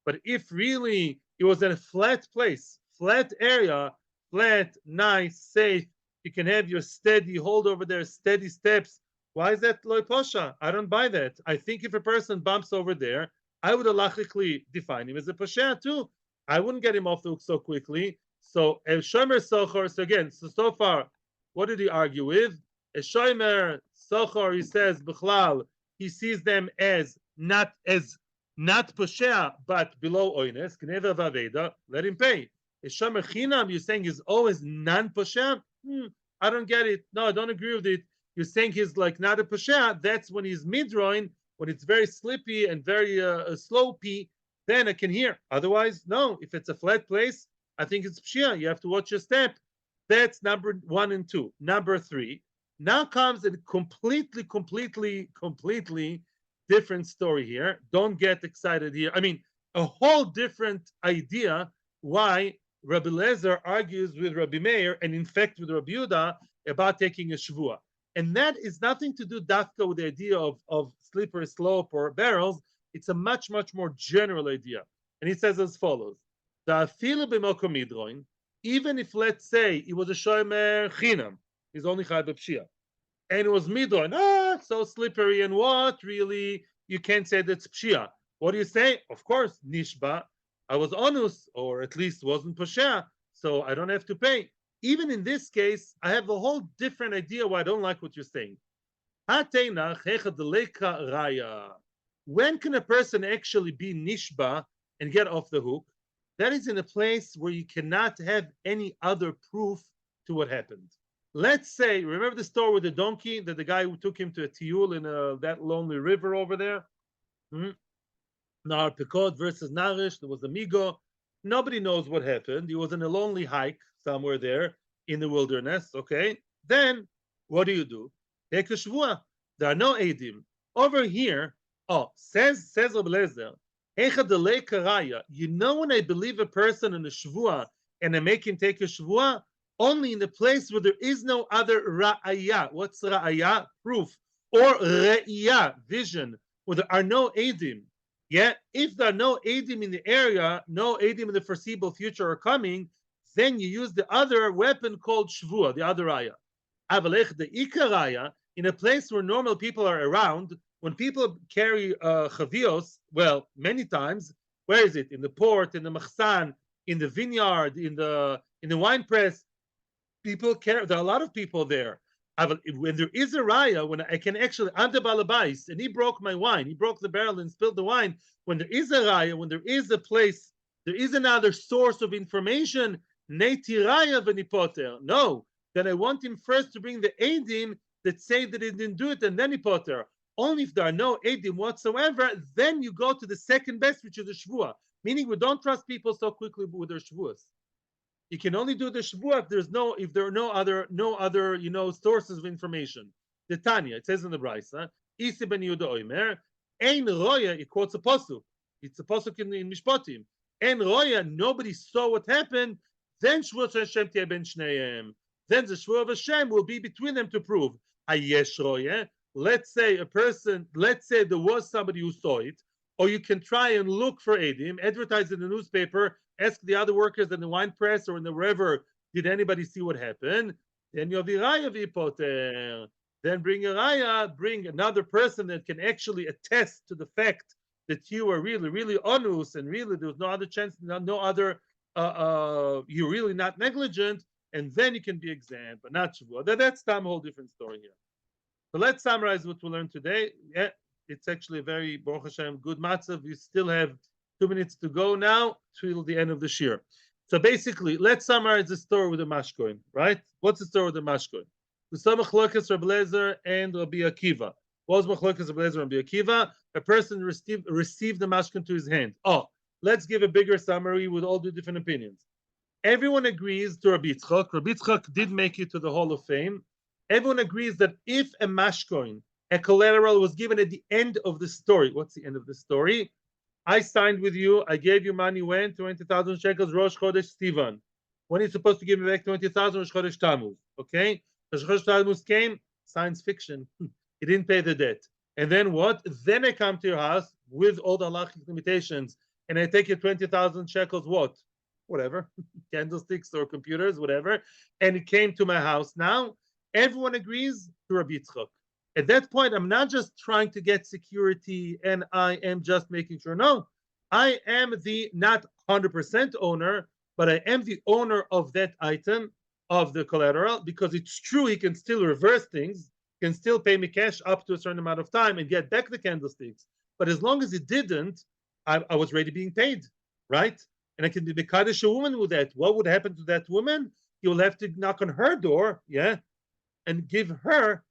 S1: but if really it was in a flat place, flat area, flat, nice, safe, you can have your steady hold over there, steady steps. Why is that loy posha? I don't buy that. I think if a person bumps over there, I would halachically define him as a posha too. I wouldn't get him off the hook so quickly. So a shomer sochor. So again, so far, what did he argue with? A shomer sochor, he says, b'chlal, he sees them as not poshea, but below oines, gneva v'aveda, let him pay. A shomer chinam, you're saying is always non-poshea? I don't get it. No, I don't agree with it. You're saying he's like not a poshea. That's when he's midroin, when it's very slippy and very slopey, then I can hear. Otherwise, no. If it's a flat place, I think it's pshia. You have to watch your step. That's number 1 and 2. Number 3. Now comes a completely different story here. Don't get excited here. I mean, a whole different idea why Rabbi Lezer argues with Rabbi Meir and in fact with Rabbi Yehuda about taking a shvua. And that is nothing to do dafka with the idea of slippery slope or barrels. It's a much more general idea. And he says as follows: even if, let's say, it was a shomer chinam, he's only chayv b'pshia, and it was midron, so slippery, and what really you can't say that's pshia. What do you say? Of course, nishba. I was onus, or at least wasn't poshea, so I don't have to pay. Even in this case, I have a whole different idea why I don't like what you're saying. When can a person actually be nishba and get off the hook? That is in a place where you cannot have any other proof to what happened. Let's say, remember the story with the donkey, that the guy who took him to a tiyul in that lonely river over there? Nar Pekod versus Narish, there was a migo. Nobody knows what happened. He was in a lonely hike somewhere there in the wilderness, okay, then what do? Take a shvua. There are no edim. Over here, says Rabbi Lezer, you know when I believe a person in a shvua and I make him take a shvua? Only in the place where there is no other ra'aya. What's ra'aya? Proof. Or re'iyah, vision, where there are no edim. Yeah, if there are no edim in the area, no edim in the foreseeable future are coming, then you use the other weapon called shvua, the other raya. Avalech, the ikaraya, in a place where normal people are around, when people carry chavios, well, many times, where is it? In the port, in the machsan, in the vineyard, in the wine press, people care. There are a lot of people there. When there is a raya, when I can actually under balabais, and he broke my wine, he broke the barrel and spilled the wine. When there is a raya, when there is a place, there is another source of information. Neiti raya v'nipoter. No, then I want him first to bring the edim that say that he didn't do it, and then he potter. Only if there are no edim whatsoever, then you go to the second best, which is the shvua. Meaning we don't trust people so quickly with their shvuas. You can only do the shvua if there are no other sources of information. The Tanya, it says in the Brisa, Isi ben Yehuda Oimer, Ein Roya, it quotes a pasuk. It's a pasuk in Mishpatim. Ein Roya, nobody saw what happened. Then Shvuah Hashem Tieh ben Shneim. Then the Shvuah of Hashem will be between them to prove. Ayesh Roya. Let's say there was somebody who saw it, or you can try and look for Edim, advertise in the newspaper, ask the other workers in the wine press or in the wherever, did anybody see what happened? Then you have the raya v'poter. Then bring a raya, bring another person that can actually attest to the fact that you are really, really onus and really there's no other chance, no other, you're really not negligent, and then you can be exempt, but not shavua. That's a whole different story here. So let's summarize what we learned today. Yeah, it's actually a very, Baruch Hashem, good matzav. We still have 2 minutes to go now till the end of the shiur. So basically, let's summarize the story with the mashkoin, right? What's the story with the mashkoin? We saw Machlokes Rabbi Lezer and Rabbi Akiva. What was Machlokes Rabbi Lezer and Rabbi Akiva? A person received the mashkoin to his hand. Let's give a bigger summary with all the different opinions. Everyone agrees to Rabbi Yitzchak. Rabbi Yitzchak did make it to the Hall of Fame. Everyone agrees that if a mashkoin, a collateral, was given at the end of the story, what's the end of the story? I signed with you. I gave you money when? 20,000 shekels, Rosh Chodesh Sivan. When are you supposed to give me back 20,000? Rosh Chodesh Tammuz. Okay? Rosh Chodesh Tammuz came, science fiction. He didn't pay the debt. And then what? Then I come to your house with all the halachic limitations, and I take you 20,000 shekels, what? Whatever. Candlesticks or computers, whatever. And it came to my house. Now, everyone agrees to Rabbi Yitzchak. At that point, I'm not just trying to get security and I am just making sure. No, I am the not 100% owner, but I am the owner of that item, of the collateral, because it's true he can still reverse things, can still pay me cash up to a certain amount of time and get back the candlesticks. But as long as he didn't, I was already being paid, right? And I can be Kaddish a woman with that. What would happen to that woman? He will have to knock on her door, yeah, and give her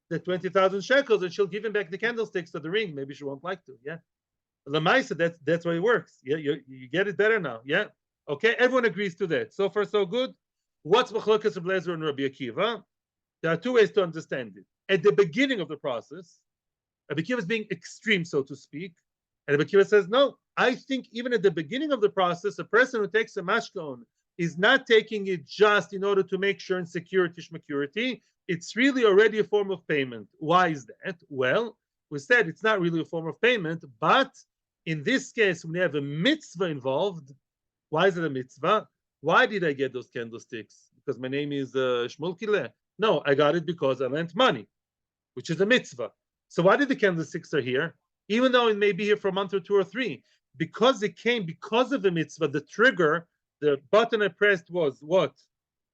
S1: the 20,000 shekels, and she'll give him back the candlesticks to the ring. Maybe she won't like to. Yeah, Lamaisa, that's why it works. Yeah, you get it better now. Yeah, okay. Everyone agrees to that. So far, so good. What's Machlokes Rabbi Lezer and Rabbi Akiva? There are two ways to understand it. At the beginning of the process, Rabbi Akiva is being extreme, so to speak, and Rabbi Akiva says, no, I think even at the beginning of the process, a person who takes a mashkon is not taking it just in order to make sure in security, shmecurity. It's really already a form of payment. Why is that? Well, we said it's not really a form of payment, but in this case, when you have a mitzvah involved, why is it a mitzvah? Why did I get those candlesticks? Because my name is Shmulkile? No, I got it because I lent money, which is a mitzvah. So why did the candlesticks are here? Even though it may be here for a month or 2 or 3, because it came because of the mitzvah, the trigger, the button I pressed was what?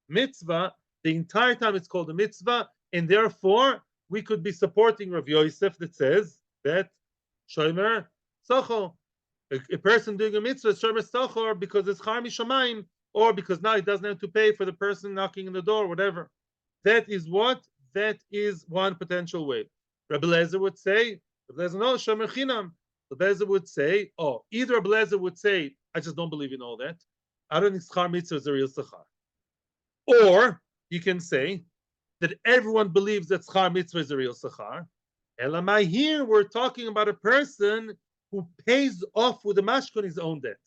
S1: Mitzvah. The entire time it's called a mitzvah, and therefore we could be supporting Rav Yosef that says that Shomer Socho, a person doing a mitzvah is Shomer Socho because it's Char Mishamayim, or because now he doesn't have to pay for the person knocking on the door, whatever. That is what? That is one potential way. Rabbi Lezer would say, Rabbi Lezer, no, Shomer Chinam. Rabbi Lezer would say, either Rabbi Lezer would say, I just don't believe in all that. I don't think Schar Mitzvah is a real Sachar. Or you can say that everyone believes that schar mitzvah is a real schar. Elamai, here we're talking about a person who pays off with the mashkon his own debt.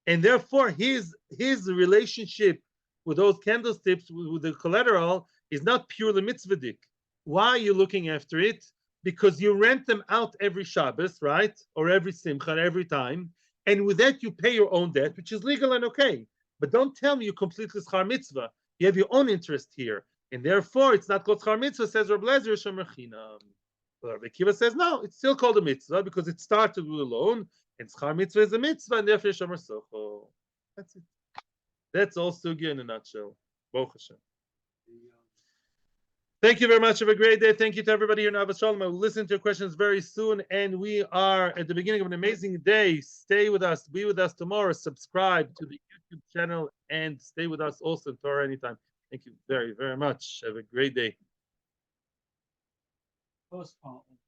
S1: And therefore his relationship with those candlesticks, with the collateral, is not purely mitzvahdik. Why are you looking after it? Because you rent them out every Shabbos, right? Or every Simcha, every time. And with that, you pay your own debt, which is legal and okay. But don't tell me you completely schar mitzvah. You have your own interest here. And therefore, it's not called schar mitzvah, says Reb Lezer Shomer Chinam. Rabbi Akiva says, no, it's still called a mitzvah because it started with a loan, and schar mitzvah is a mitzvah, and therefore Shomer Socho. That's it. That's all sugya in a nutshell. Baruch Hashem. Thank you very much. Have a great day. Thank you to everybody here in Avos Shalom. I will listen to your questions very soon. And we are at the beginning of an amazing day. Stay with us. Be with us tomorrow. Subscribe to the YouTube channel and stay with us also in Torah anytime. Thank you very, very much. Have a great day.